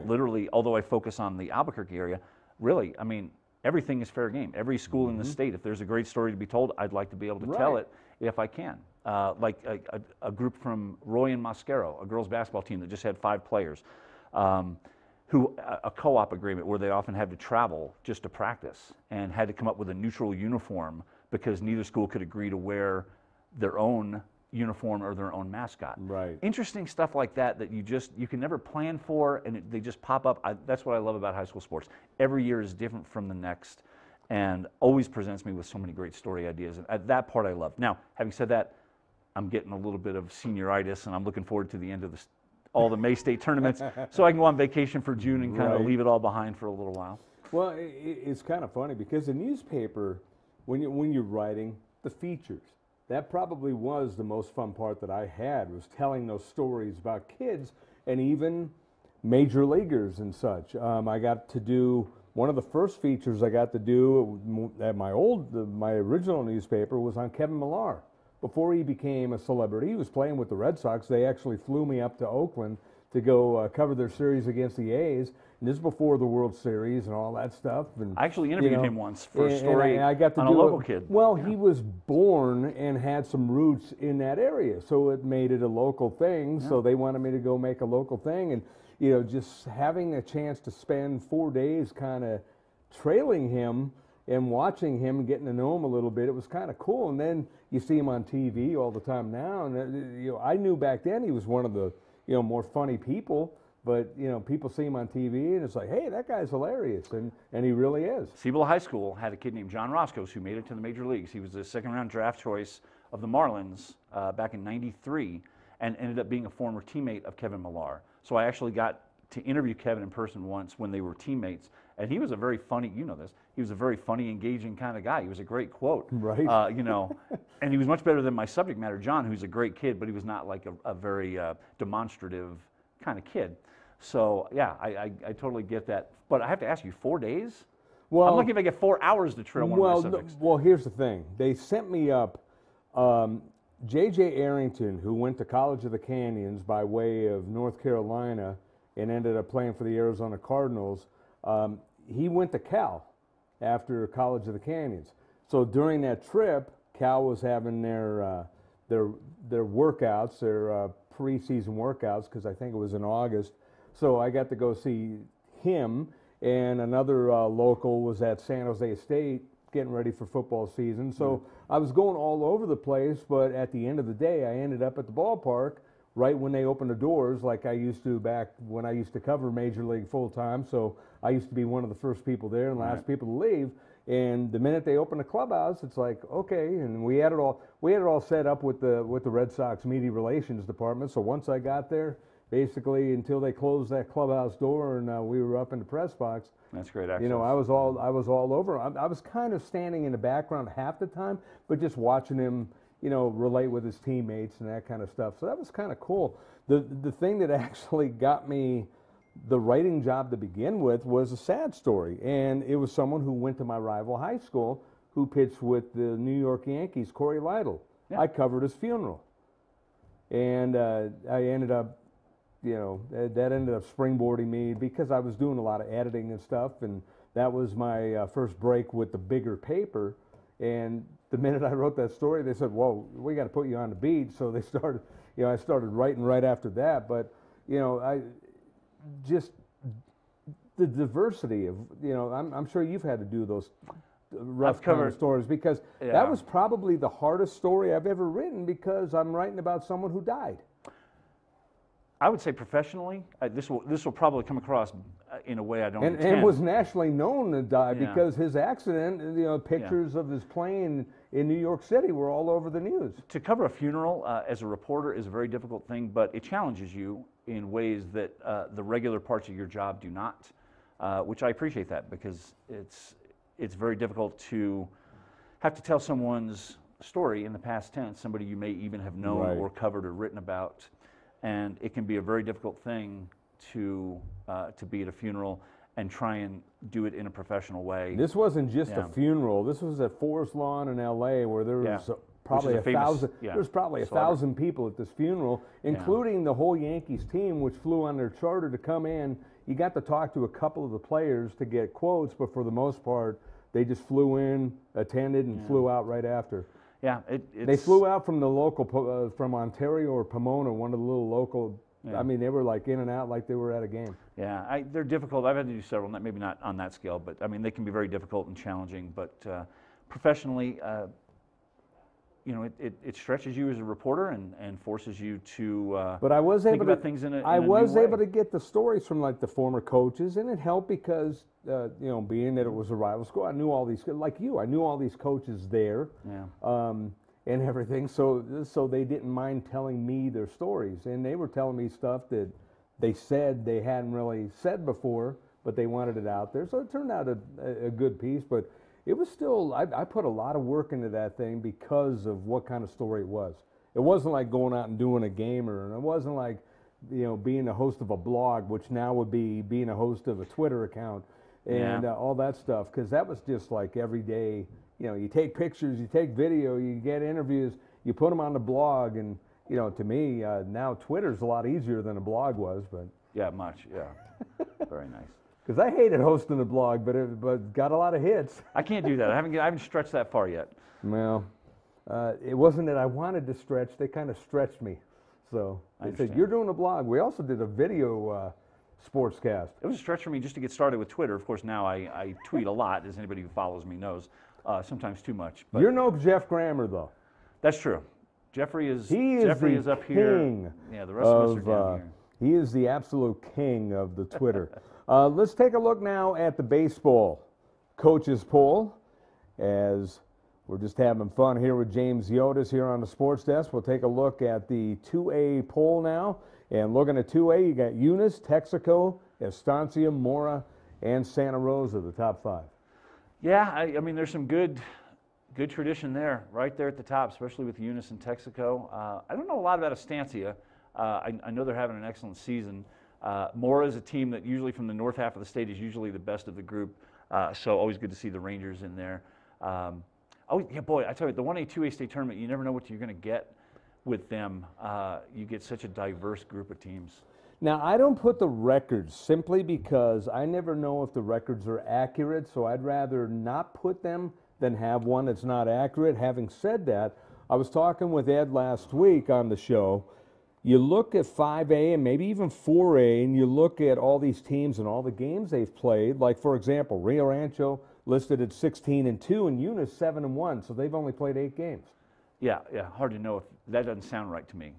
literally, although I focus on the Albuquerque area, really, I mean, everything is fair game. Every school in the state, if there's a great story to be told, I'd like to be able to tell it if I can. Like a group from Roy and Mosquero, a girls basketball team that just had 5 players. who a co-op agreement where they often had to travel just to practice and had to come up with a neutral uniform because neither school could agree to wear their own uniform or their own mascot. Right. Interesting stuff like that you can never plan for, and they just pop up. That's what I love about high school sports. Every year is different from the next, and always presents me with so many great story ideas. And that part I love. Now, having said that, I'm getting a little bit of senioritis, and I'm looking forward to the end of all the May State tournaments, so I can go on vacation for June and kind of leave it all behind for a little while. Well, it's kind of funny because the newspaper, when you're writing the features, that probably was the most fun part that I had, was telling those stories about kids and even major leaguers and such. I got to do one of the first features I got to do at my original newspaper was on Kevin Millar. Before he became a celebrity, he was playing with the Red Sox. They actually flew me up to Oakland to go cover their series against the A's. And this is before the World Series and all that stuff. And I actually interviewed him once for a story and I got to on do a local kid. Well, he was born and had some roots in that area, so it made it a local thing. So they wanted me to go make a local thing. And, just having a chance to spend 4 days kind of trailing him and watching him and getting to know him a little bit, it was kind of cool. And then you see him on TV all the time now. And I knew back then he was one of the more funny people. But people see him on TV and it's like, hey, that guy's hilarious, and he really is. Cibola High School had a kid named John Roscoe who made it to the major leagues. He was the second-round draft choice of the Marlins back in '93, and ended up being a former teammate of Kevin Millar. So I actually got to interview Kevin in person once when they were teammates, and he was a very funny, he was a very funny, engaging kind of guy. He was a great quote. Right. And he was much better than my subject matter, John, who's a great kid, but he was not like a very demonstrative kind of kid. So, yeah, I totally get that. But I have to ask you, 4 days? Well, I'm lucky if I get 4 hours to trail one of my subjects. Well, here's the thing. They sent me up, J.J. Arrington, who went to College of the Canyons by way of North Carolina and ended up playing for the Arizona Cardinals, he went to Cal after College of the Canyons. So during that trip, Cal was having their workouts, their preseason workouts, because I think it was in August. So I got to go see him, and another local was at San Jose State getting ready for football season. So I was going all over the place, but at the end of the day, I ended up at the ballpark right when they opened the doors, like I used to back when I used to cover Major League full-time. So I used to be one of the first people there and last people to leave. And the minute they opened the clubhouse, it's like, okay, and we had it all set up with the Red Sox media relations department. So once I got there, basically until they closed that clubhouse door and we were up in the press box. That's great access. I was all over. I was kind of standing in the background half the time, but just watching him, relate with his teammates and that kind of stuff. So that was kind of cool. The thing that actually got me the writing job to begin with was a sad story, and it was someone who went to my rival high school who pitched with the New York Yankees, Corey Lytle. Yeah. I covered his funeral, and I ended up, that ended up springboarding me because I was doing a lot of editing and stuff, and that was my first break with the bigger paper. And the minute I wrote that story, they said, "Whoa, we got to put you on the beat." So they started, I started writing right after that. But I just the diversity of, I'm sure you've had to do those rough kind of stories, because that was probably the hardest story I've ever written, because I'm writing about someone who died. I would say professionally, this will probably come across in a way I don't intend. And was nationally known to die because his accident, pictures of his plane in New York City were all over the news. To cover a funeral as a reporter is a very difficult thing, but it challenges you in ways that the regular parts of your job do not, which I appreciate that, because it's very difficult to have to tell someone's story in the past tense, somebody you may even have known or covered or written about. And it can be a very difficult thing to be at a funeral and try and do it in a professional way. This wasn't just a funeral. This was at Forest Lawn in L.A., where there was probably a thousand. There was probably 1,000 people at this funeral, including the whole Yankees team, which flew on their charter to come in. You got to talk to a couple of the players to get quotes, but for the most part, they just flew in, attended, and flew out right after. Yeah, they flew out from the local, from Ontario or Pomona, one of the little local Yeah. I mean, they were like in and out like they were at a game. Yeah, they're difficult. I've had to do several, maybe not on that scale, but I mean, they can be very difficult and challenging. But professionally, you know, it stretches you as a reporter and forces you to but I was think able about to, things in a I new was way. able to get the stories from like the former coaches, and it helped because, you know, being that it was a rival school, I knew all these, like you, I knew all these coaches there. Yeah. And everything, so they didn't mind telling me their stories, and they were telling me stuff that they said they hadn't really said before, but they wanted it out there. So it turned out a good piece, but it was still, I put a lot of work into that thing because of what kind of story it was. It wasn't like going out and doing a gamer, and it wasn't like, you know, being a host of a blog, which now would be being a host of a Twitter account and all that stuff, because that was just like every day. You know, you take pictures, you take video, you get interviews, you put them on the blog, and, you know, to me, now Twitter's a lot easier than a blog was, but. Yeah, much, yeah. Very nice. Because I hated hosting a blog, but got a lot of hits. I can't do that. I haven't stretched that far yet. Well, it wasn't that I wanted to stretch, they kind of stretched me. So they said, you're doing a blog. We also did a video sportscast. It was a stretch for me just to get started with Twitter. Of course, now I tweet a lot, as anybody who follows me knows. Sometimes too much. But you're no Jeff Grammer, though. That's true. Jeffrey is the up king here. Yeah, the rest of us are down here. He is the absolute king of the Twitter. Let's take a look now at the baseball coaches poll, as we're just having fun here with James Yotis here on the Sports Desk. We'll take a look at the 2A poll now. And looking at 2A, you got Eunice, Texaco, Estancia, Mora, and Santa Rosa, the top 5. Yeah, I mean, there's some good tradition there, right there at the top, especially with Eunice and Texaco. I don't know a lot about Estancia. I know they're having an excellent season. Mora is a team that usually from the north half of the state is usually the best of the group, so always good to see the Rangers in there. Oh, yeah, boy, I tell you, the 1A, 2A state tournament, you never know what you're going to get with them. You get such a diverse group of teams. Now, I don't put the records simply because I never know if the records are accurate, so I'd rather not put them than have one that's not accurate. Having said that, I was talking with Ed last week on the show. You look at 5A and maybe even 4A, and you look at all these teams and all the games they've played. Like, for example, Rio Rancho listed at 16-2 and Eunice 7-1, so they've only played 8 games. Yeah, hard to know if that doesn't sound right to me.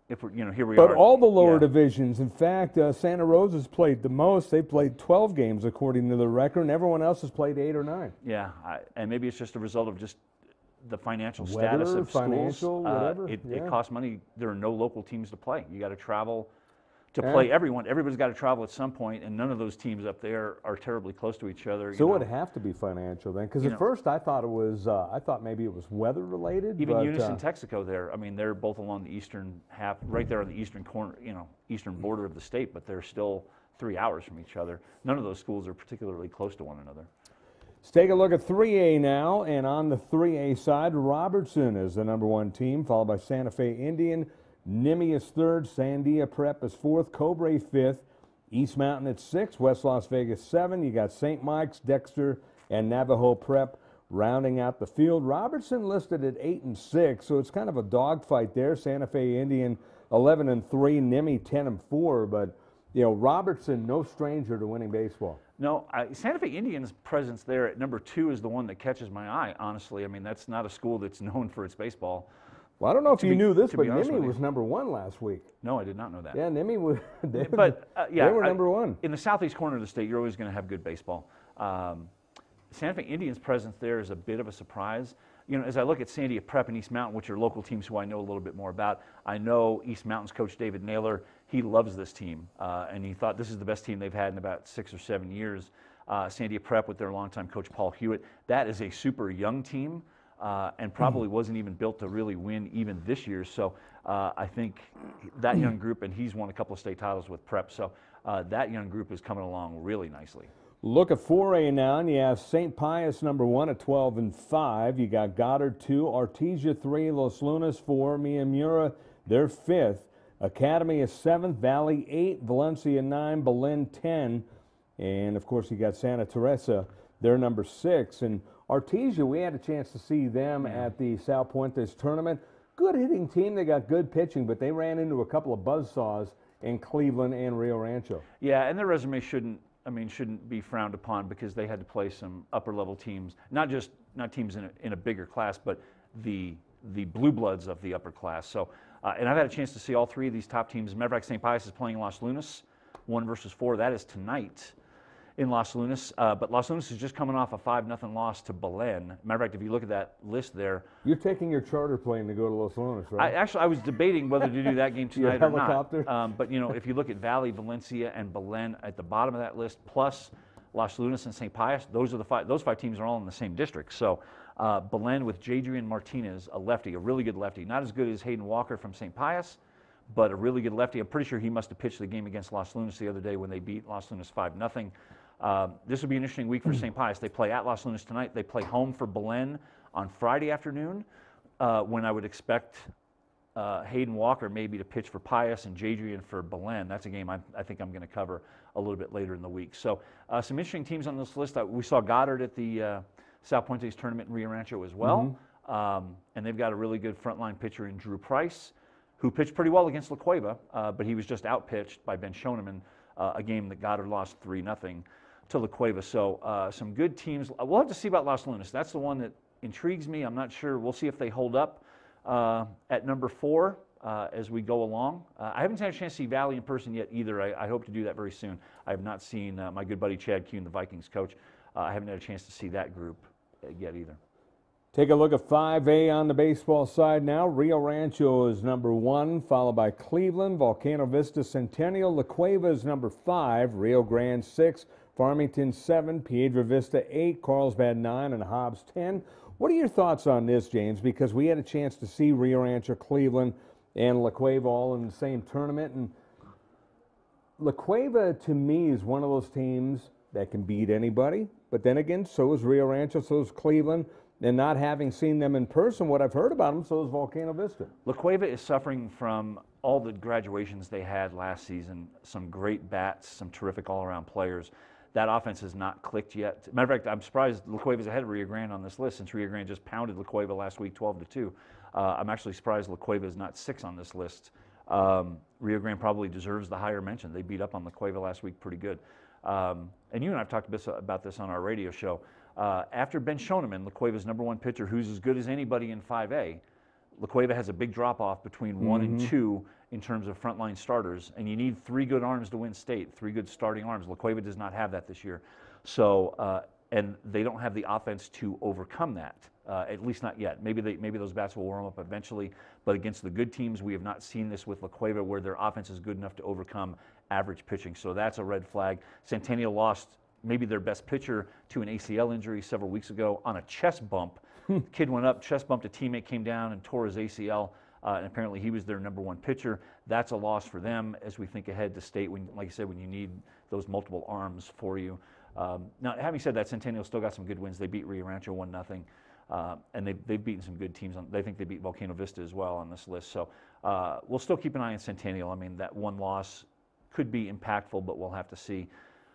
If we're, you know, here we are. But all the lower divisions, in fact, Santa Rosa's played the most. They've played 12 games according to the record, and everyone else has played 8 or 9. Yeah, and maybe it's just a result of just the financial status of schools. Whatever. It costs money. There are no local teams to play. You got to travel to play everyone. Everybody's got to travel at some point, and none of those teams up there are terribly close to each other. So it would have to be financial then, because at first I thought it was. I thought maybe it was weather related. Even Eunice and Texaco there. I mean, they're both along the eastern half, right there on the eastern corner, eastern border of the state, but they're still 3 hours from each other. None of those schools are particularly close to one another. Let's take a look at 3A now, and on the 3A side, Robertson is the #1 team, followed by Santa Fe Indian. Nimmy is 3rd, Sandia Prep is 4th, Cobre 5th, East Mountain at 6th, West Las Vegas 7. You got St. Mike's, Dexter, and Navajo Prep rounding out the field. Robertson listed at 8-6, so it's kind of a dogfight there. Santa Fe Indian 11-3, Nimmy 10-4, but Robertson no stranger to winning baseball. No, Santa Fe Indians' presence there at #2 is the one that catches my eye, honestly. I mean, that's not a school that's known for its baseball. Well, I don't know if you knew this, but Nimmy was #1 last week. No, I did not know that. Yeah, Nimmy was. They were #1. In the southeast corner of the state, you're always going to have good baseball. Santa Fe Indians' presence there is a bit of a surprise. As I look at Sandia Prep and East Mountain, which are local teams who I know a little bit more about, I know East Mountain's coach David Naylor. He loves this team, and he thought this is the best team they've had in about 6 or 7 years. Sandia Prep with their longtime coach Paul Hewitt. That is a super young team. And probably wasn't even built to really win even this year. So I think that young group, and he's won a couple of state titles with Prep, so that young group is coming along really nicely. Look at 4A now, and you have St. Pius #1 at 12-5. You got Goddard 2, Artesia 3, Los Lunas 4, Miamura, they're 5th. Academy is 7th, Valley 8, Valencia 9, Belen 10, and of course you got Santa Teresa, they're #6. And Artesia, we had a chance to see them at the Sal Puentes tournament. Good hitting team. They got good pitching, but they ran into a couple of buzzsaws in Cleveland and Rio Rancho. Yeah, and their resume shouldn't be frowned upon because they had to play some upper-level teams, not teams in a bigger class, but the blue bloods of the upper class. So, and I've had a chance to see all three of these top teams. As a matter of fact, St. Pius is playing Los Lunas, 1 versus 4. That is tonight in Los Lunas. But Los Lunas is just coming off a 5-0 loss to Belen. Matter of fact, if you look at that list there. You're taking your charter plane to go to Los Lunas, right? I was debating whether to do that game tonight or helicopter? not. But, if you look at Valley, Valencia, and Belen at the bottom of that list, plus Los Lunas and St. Pius, those 5 teams are all in the same district. So Belen with Jadrian Martinez, a lefty, a really good lefty. Not as good as Hayden Walker from St. Pius, but a really good lefty. I'm pretty sure he must have pitched the game against Los Lunas the other day when they beat Los Lunas 5-0. This will be an interesting week for St. Pius. They play at Los Lunas tonight. They play home for Belen on Friday afternoon, when I would expect Hayden Walker maybe to pitch for Pius and Jadrian for Belen. That's a game I think I'm going to cover a little bit later in the week. So some interesting teams on this list. We saw Goddard at the Sal Puentes tournament in Rio Rancho as well. And they've got a really good frontline pitcher in Drew Price, who pitched pretty well against La Cueva, but he was just outpitched by Ben Schoeneman, a game that Goddard lost 3-0 to La Cueva. So some good teams. We'll have to see about Los Lunas. That's the one that intrigues me. I'm not sure. We'll see if they hold up at number 4 as we go along. I haven't had a chance to see Valley in person yet either. I hope to do that very soon. I have not seen my good buddy Chad Kuhn, the Vikings coach. I haven't had a chance to see that group yet either. Take a look at 5A on the baseball side now. Rio Rancho is number 1, followed by Cleveland, Volcano Vista, Centennial. La Cueva is number 5, Rio Grande 6, Farmington 7, Piedra Vista 8, Carlsbad 9, and Hobbs 10. What are your thoughts on this, James? Because we had a chance to see Rio Rancho, Cleveland, and La Cueva all in the same tournament. And La Cueva, to me, is one of those teams that can beat anybody. But then again, so is Rio Rancho, so is Cleveland. And not having seen them in person, what I've heard about them, so is Volcano Vista. La Cueva is suffering from all the graduations they had last season, some great bats, some terrific all-around players. That offense has not clicked yet. Matter of fact, I'm surprised La Cueva's ahead of Rio Grande on this list, since Rio Grande just pounded La Cueva last week 12-2. I'm actually surprised La Cueva is not 6 on this list. Rio Grande probably deserves the higher mention. They beat up on La Cueva last week pretty good. And you and I have talked about this on our radio show. After Ben Schoeneman, La Cueva's number 1 pitcher, who's as good as anybody in 5A, La Cueva has a big drop-off between 1 and 2 in terms of frontline starters, and you need 3 good arms to win state, 3 good starting arms. La Cueva does not have that this year. So, and they don't have the offense to overcome that, at least not yet. Maybe those bats will warm up eventually, but against the good teams, we have not seen this with La Cueva, where their offense is good enough to overcome average pitching. So that's a red flag. Centennial lost maybe their best pitcher to an ACL injury several weeks ago on a chest bump. The kid went up, chest bumped a teammate, came down and tore his ACL, and apparently he was their number 1 pitcher. That's a loss for them as we think ahead to state, when, like I said, when you need those multiple arms for you. Now, having said that, Centennial still got some good wins. They beat Rio Rancho 1-0, and they've beaten some good teams. They think they beat Volcano Vista as well on this list. So we'll still keep an eye on Centennial. I mean, that one loss could be impactful, but we'll have to see.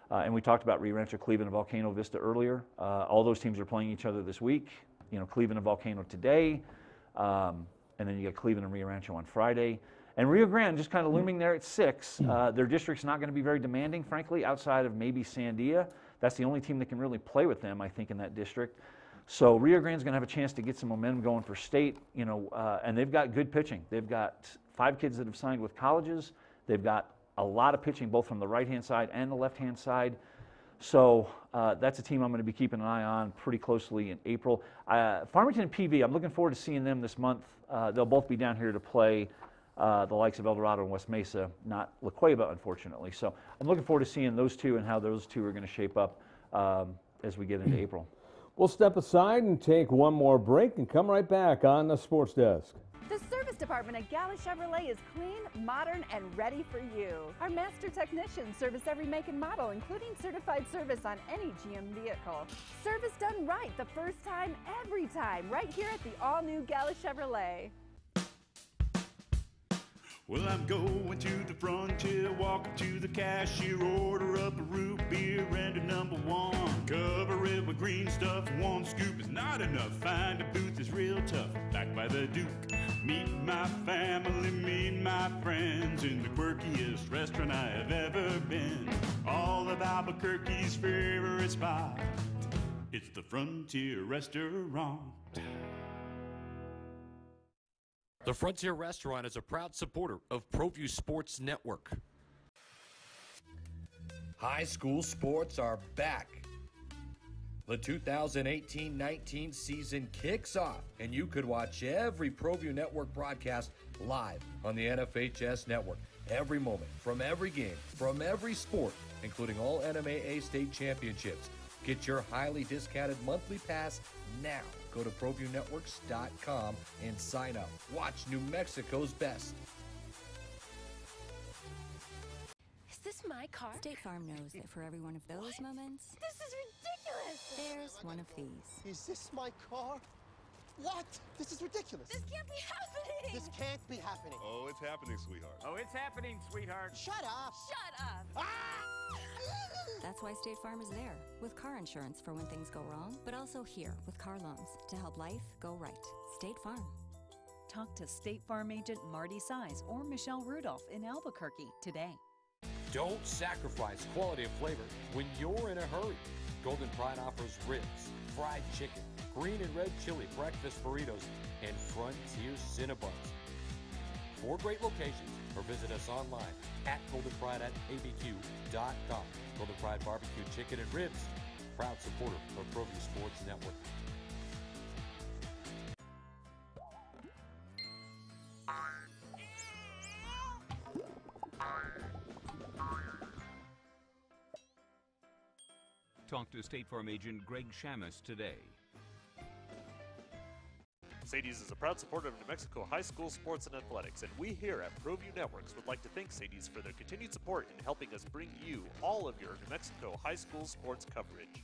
And we talked about Rio Rancho, Cleveland, and Volcano Vista earlier. All those teams are playing each other this week. Cleveland and Volcano today, and then you got Cleveland and Rio Rancho on Friday. And Rio Grande just kind of looming there at 6. Their district's not going to be very demanding, frankly, outside of maybe Sandia. That's the only team that can really play with them, I think, in that district. So Rio Grande's going to have a chance to get some momentum going for state, and they've got good pitching. They've got 5 kids that have signed with colleges. They've got a lot of pitching, both from the right-hand side and the left-hand side. So that's a team I'm going to be keeping an eye on pretty closely in April. Farmington and PV, I'm looking forward to seeing them this month. They'll both be down here to play the likes of El Dorado and West Mesa, not La Cueva, unfortunately. So I'm looking forward to seeing those two and how those two are going to shape up as we get into April. We'll step aside and take one more break and come right back on the Sports Desk. The service department at Gala Chevrolet is clean, modern, and ready for you. Our master technicians service every make and model, including certified service on any GM vehicle. Service done right the first time, every time, right here at the all-new Gala Chevrolet. Well, I'm going to the frontier, walking to the cashier, order up a root beer and a number 1. Cover it with green stuff, 1 scoop is not enough. Find a booth is real tough, backed by the Duke. Meet my family, meet my friends in the quirkiest restaurant I have ever been. All of Albuquerque's favorite spot. It's the Frontier Restaurant. The Frontier Restaurant is a proud supporter of ProView Sports Network. High school sports are back. The 2018-19 season kicks off, and you could watch every ProView Network broadcast live on the NFHS network. Every moment, from every game, from every sport, including all NMAA state championships. Get your highly discounted monthly pass now. Go to ProViewNetworks.com and sign up. Watch New Mexico's best. Is this my car? State Farm knows that for every one of those moments, This is ridiculous! there's one of these. Is this my car? What? This is ridiculous. This can't be happening! This can't be happening. Oh, it's happening, sweetheart. Oh, it's happening, sweetheart. Shut up. Shut up! That's why State Farm is there, with car insurance for when things go wrong, but also here with car loans to help life go right. State Farm. Talk to State Farm agent Marty Size or Michelle Rudolph in Albuquerque today. Don't sacrifice quality of flavor when you're in a hurry. Golden Pride offers ribs, fried chicken, green and red chili breakfast burritos, and Frontier Cinnabons. 4 great locations, or visit us online at goldenpride@abq.com. Golden Pride Barbecue Chicken and Ribs, proud supporter of ProView Sports Network. Talk to State Farm agent Greg Shamus today. Sadie's is a proud supporter of New Mexico high school sports and athletics, and we here at ProView Networks would like to thank Sadie's for their continued support in helping us bring you all of your New Mexico high school sports coverage.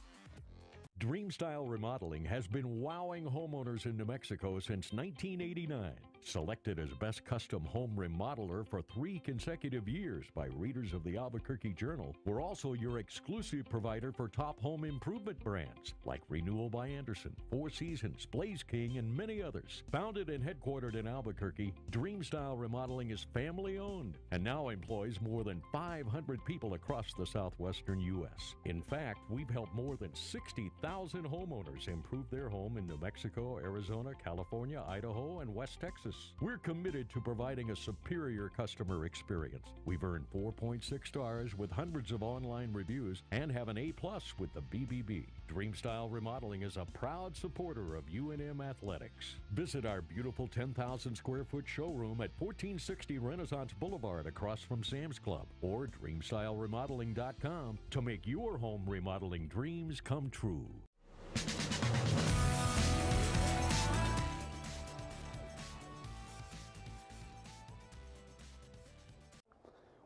Dreamstyle Remodeling has been wowing homeowners in New Mexico since 1989. Selected as Best Custom Home Remodeler for 3 consecutive years by readers of the Albuquerque Journal, we're also your exclusive provider for top home improvement brands like Renewal by Anderson, Four Seasons, Blaze King, and many others. Founded and headquartered in Albuquerque, Dreamstyle Remodeling is family-owned and now employs more than 500 people across the southwestern U.S. In fact, we've helped more than 60,000 homeowners improve their home in New Mexico, Arizona, California, Idaho, and West Texas. We're committed to providing a superior customer experience. We've earned 4.6 stars with hundreds of online reviews and have an A+ with the BBB. Dreamstyle Remodeling is a proud supporter of UNM Athletics. Visit our beautiful 10,000 square foot showroom at 1460 Renaissance Boulevard across from Sam's Club, or DreamstyleRemodeling.com to make your home remodeling dreams come true.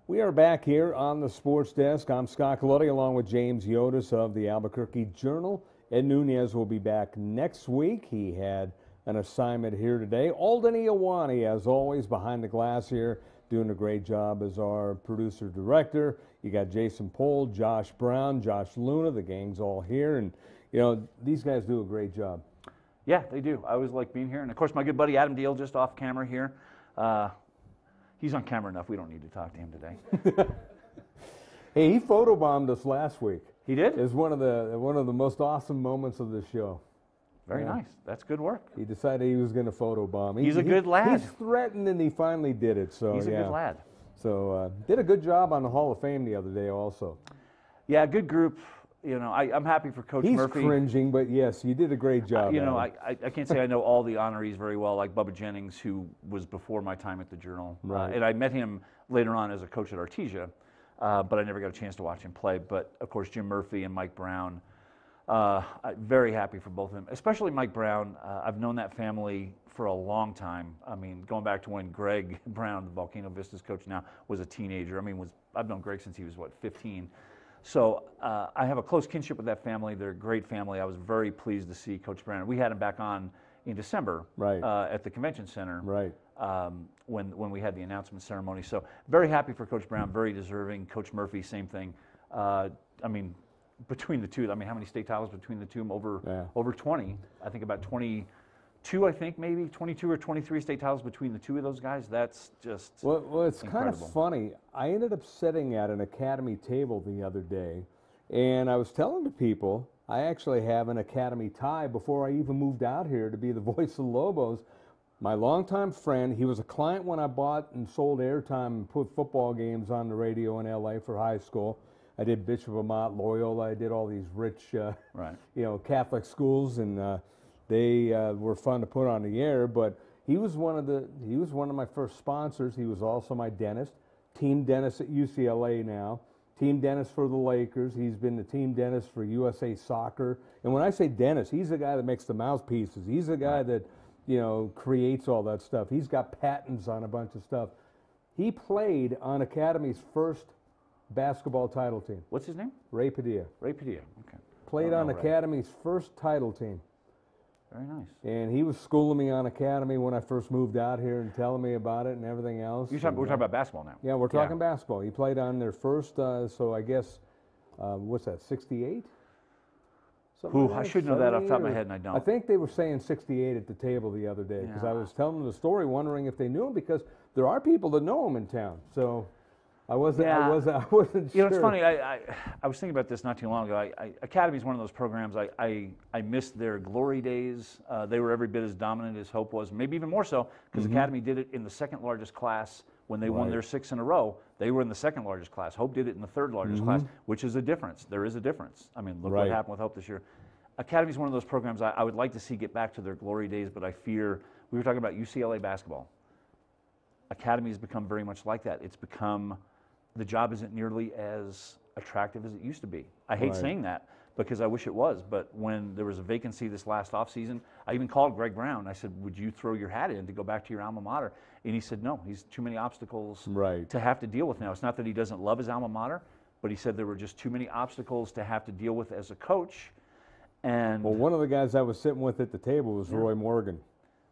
We are back here on the sports desk. I'm Scott Gallotti along with James Yotis of the Albuquerque Journal. Ed Nunez will be back next week. He had an assignment here today. Alden Iowani, as always, behind the glass here, doing a great job as our producer-director. You got Jason Pohl, Josh Brown, Josh Luna. The gang's all here. And, you know, these guys do a great job. Yeah, they do. I always like being here. And, of course, my good buddy Adam Deal just off camera here. He's on camera enough. We don't need to talk to him today. Hey, he photobombed us last week. He did? It was one of the most awesome moments of the show. Very nice. That's good work. He decided he was going to photobomb. He's a good lad. He's threatened, and he finally did it. So he's a good lad. So did a good job on the Hall of Fame the other day also. Yeah, good group. You know, I'm happy for Coach Murphy. He's cringing, but yes, you did a great job. You know, I can't say I know all the honorees very well, like Bubba Jennings, who was before my time at the Journal. Right. And I met him later on as a coach at Artesia, but I never got a chance to watch him play. But, of course, Jim Murphy and Mike Brown, I'm very happy for both of them, especially Mike Brown. I've known that family for a long time. I mean, going back to when Greg Brown, the Volcano Vistas coach now, was a teenager. I mean, I've known Greg since he was, 15? So I have a close kinship with that family. They're a great family. I was very pleased to see Coach Brown. We had him back on in December at the convention center when we had the announcement ceremony. So very happy for Coach Brown, very deserving. Coach Murphy, same thing. I mean, between the two, I mean, how many state titles between the two? Over 20. I think about 22 2, I think, maybe 22 or 23 state titles between the two of those guys. That's just well, it's incredible. kind of funny. I ended up sitting at an academy table the other day, and I was telling the people I actually have an academy tie before I even moved out here to be the voice of the Lobos. My longtime friend, he was a client when I bought and sold airtime and put football games on the radio in LA for high school. I did Bishop Amat, Loyola. I did all these rich, Catholic schools, and they were fun to put on the air. But he was one of my first sponsors. He was also my dentist, team dentist at UCLA now, team dentist for the Lakers. He's been the team dentist for USA Soccer. And when I say dentist, he's the guy that makes the mouthpieces. He's the guy that creates all that stuff. He's got patents on a bunch of stuff. He played on Academy's first basketball title team. What's his name? Ray Padilla. Ray Padilla, okay. Played on Academy's first title team. Very nice. And he was schooling me on Academy when I first moved out here and telling me about it and everything else. We're talking about basketball now. Yeah, we're talking basketball. He played on their first, so I guess, what's that, 68? Ooh, I should know that off the top of my head, and I don't. I think they were saying 68 at the table the other day, because I was telling them the story, wondering if they knew him, because there are people that know him in town. So I wasn't sure. You know, it's funny. I was thinking about this not too long ago. Academy is one of those programs I missed their glory days. They were every bit as dominant as Hope was, maybe even more so, because Academy did it in the second largest class when they won their 6 in a row. They were in the second largest class. Hope did it in the third largest class, which is a difference. There is a difference. I mean, look what happened with Hope this year. Academy is one of those programs I would like to see get back to their glory days, but I fear, we were talking about UCLA basketball. Academy has become very much like that. It's become, the job isn't nearly as attractive as it used to be. I hate saying that because I wish it was, but when there was a vacancy this last offseason, I even called Greg Brown. I said, would you throw your hat in to go back to your alma mater? And he said, no, he's too many obstacles to have to deal with now. It's not that he doesn't love his alma mater, but he said there were just too many obstacles to have to deal with as a coach. And well, one of the guys I was sitting with at the table was Roy Morgan.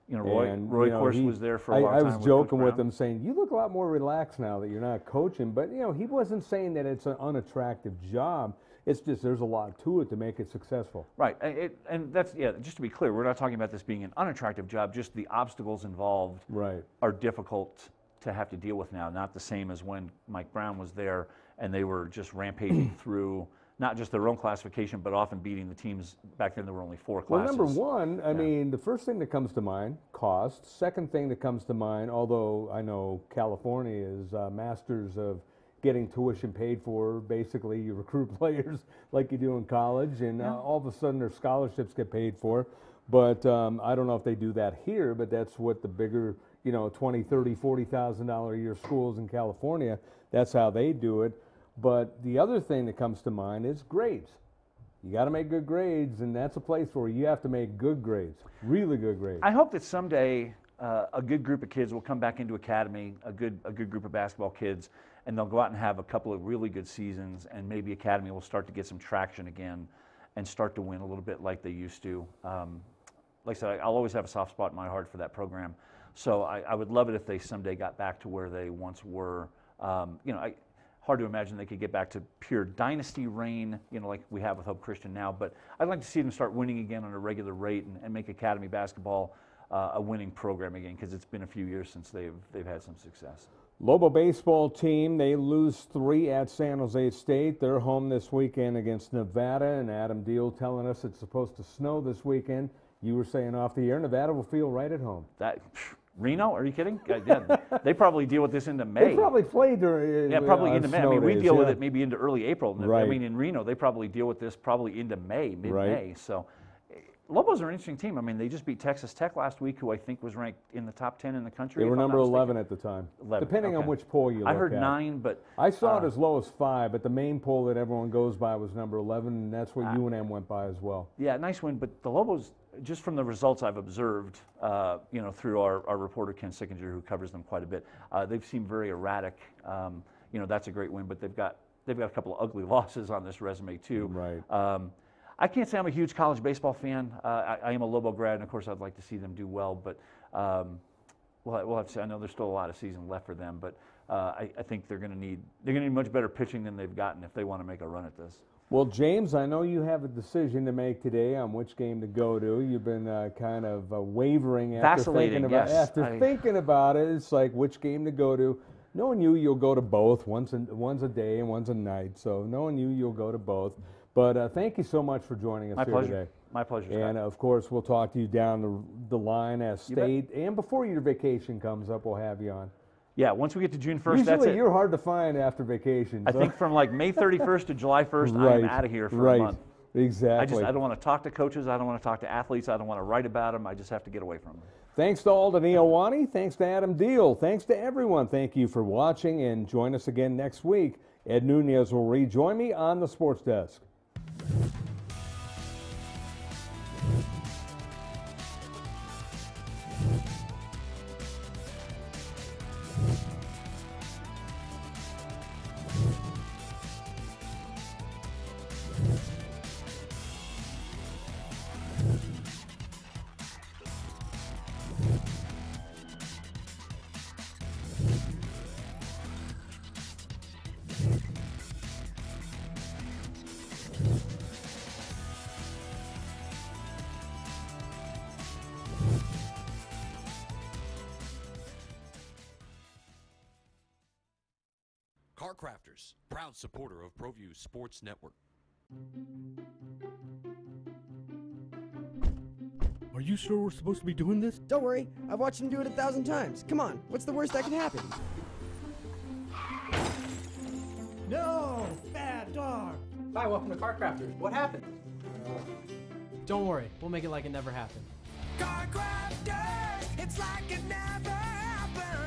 You know, Roy of course, was there for a long time. I was joking with him, saying, you look a lot more relaxed now that you're not coaching. But, you know, he wasn't saying that it's an unattractive job. It's just there's a lot to it to make it successful. Right. And that's, just to be clear, we're not talking about this being an unattractive job. Just the obstacles involved are difficult to have to deal with now. Not the same as when Mike Brown was there and they were just rampaging through not just their own classification, but often beating the teams. Back then there were only 4 classes. Well, number one, I mean, the first thing that comes to mind, cost. Second thing that comes to mind, although I know California is masters of getting tuition paid for, basically you recruit players like you do in college, and all of a sudden their scholarships get paid for. But I don't know if they do that here, but that's what the bigger, you know, $20,000, $30,000, $40,000 a year schools in California, that's how they do it. But the other thing that comes to mind is grades. You got to make good grades, and that's a place where you have to make good grades, really good grades. I hope that someday a good group of kids will come back into Academy, a good group of basketball kids, and they'll go out and have a couple of really good seasons, and maybe Academy will start to get some traction again and start to win a little bit like they used to. Like I said, I'll always have a soft spot in my heart for that program. So I would love it if they someday got back to where they once were. Hard to imagine they could get back to pure dynasty reign, you know, like we have with Hope Christian now. But I'd like to see them start winning again on a regular rate and make Academy basketball a winning program again, because it's been a few years since they've had some success. Lobo baseball team, they lose 3 at San Jose State. They're home this weekend against Nevada, and Adam Deal telling us it's supposed to snow this weekend. You were saying off the air, Nevada will feel right at home. Reno? Are you kidding? Yeah, they probably deal with this into May. They probably play during probably into May. I mean, we days, deal with it maybe into early April. Right. I mean, in Reno, they probably deal with this probably into May, mid-May. So Lobos are an interesting team. I mean, they just beat Texas Tech last week, who I think was ranked in the top 10 in the country. They were number 11 at the time, 11, depending on which poll you look at. I heard 9, but I saw it as low as 5, but the main poll that everyone goes by was number 11, and that's what UNM went by as well. Yeah, nice win, but the Lobos, just from the results I've observed, you know, through our reporter Ken Sickinger, who covers them quite a bit, they've seemed very erratic. You know, that's a great win, but they've got a couple of ugly losses on this resume too. Right. I can't say I'm a huge college baseball fan. I am a Lobo grad, and of course I'd like to see them do well, but we'll have to see. I know there's still a lot of season left for them, but I think they're going to need much better pitching than they've gotten if they want to make a run at this. Well, James, I know you have a decision to make today on which game to go to. You've been kind of wavering after Vacillating, thinking about it. It's like which game to go to. Knowing you, you'll go to both. One's a day and one's a night. So knowing you, you'll go to both. But thank you so much for joining us here today. My pleasure, Scott. And of course, we'll talk to you down the line as State. And before your vacation comes up, we'll have you on. Yeah, once we get to June 1st, Usually that's it. You're hard to find after vacation. I think from like May 31st to July 1st, I'm out of here for a month. Exactly. I don't want to talk to coaches. I don't want to talk to athletes. I don't want to write about them. I just have to get away from them. Thanks to Alden Iowani. Thanks to Adam Deal. Thanks to everyone. Thank you for watching, and join us again next week. Ed Nunez will rejoin me on the Sports Desk. Car Crafters, proud supporter of ProView Sports Network. Are you sure we're supposed to be doing this? Don't worry, I've watched him do it 1,000 times. Come on, what's the worst that can happen? No! Bad dog! Hi, welcome to Car Crafters. What happened? Don't worry, we'll make it like it never happened. Car Crafters, it's like it never happened.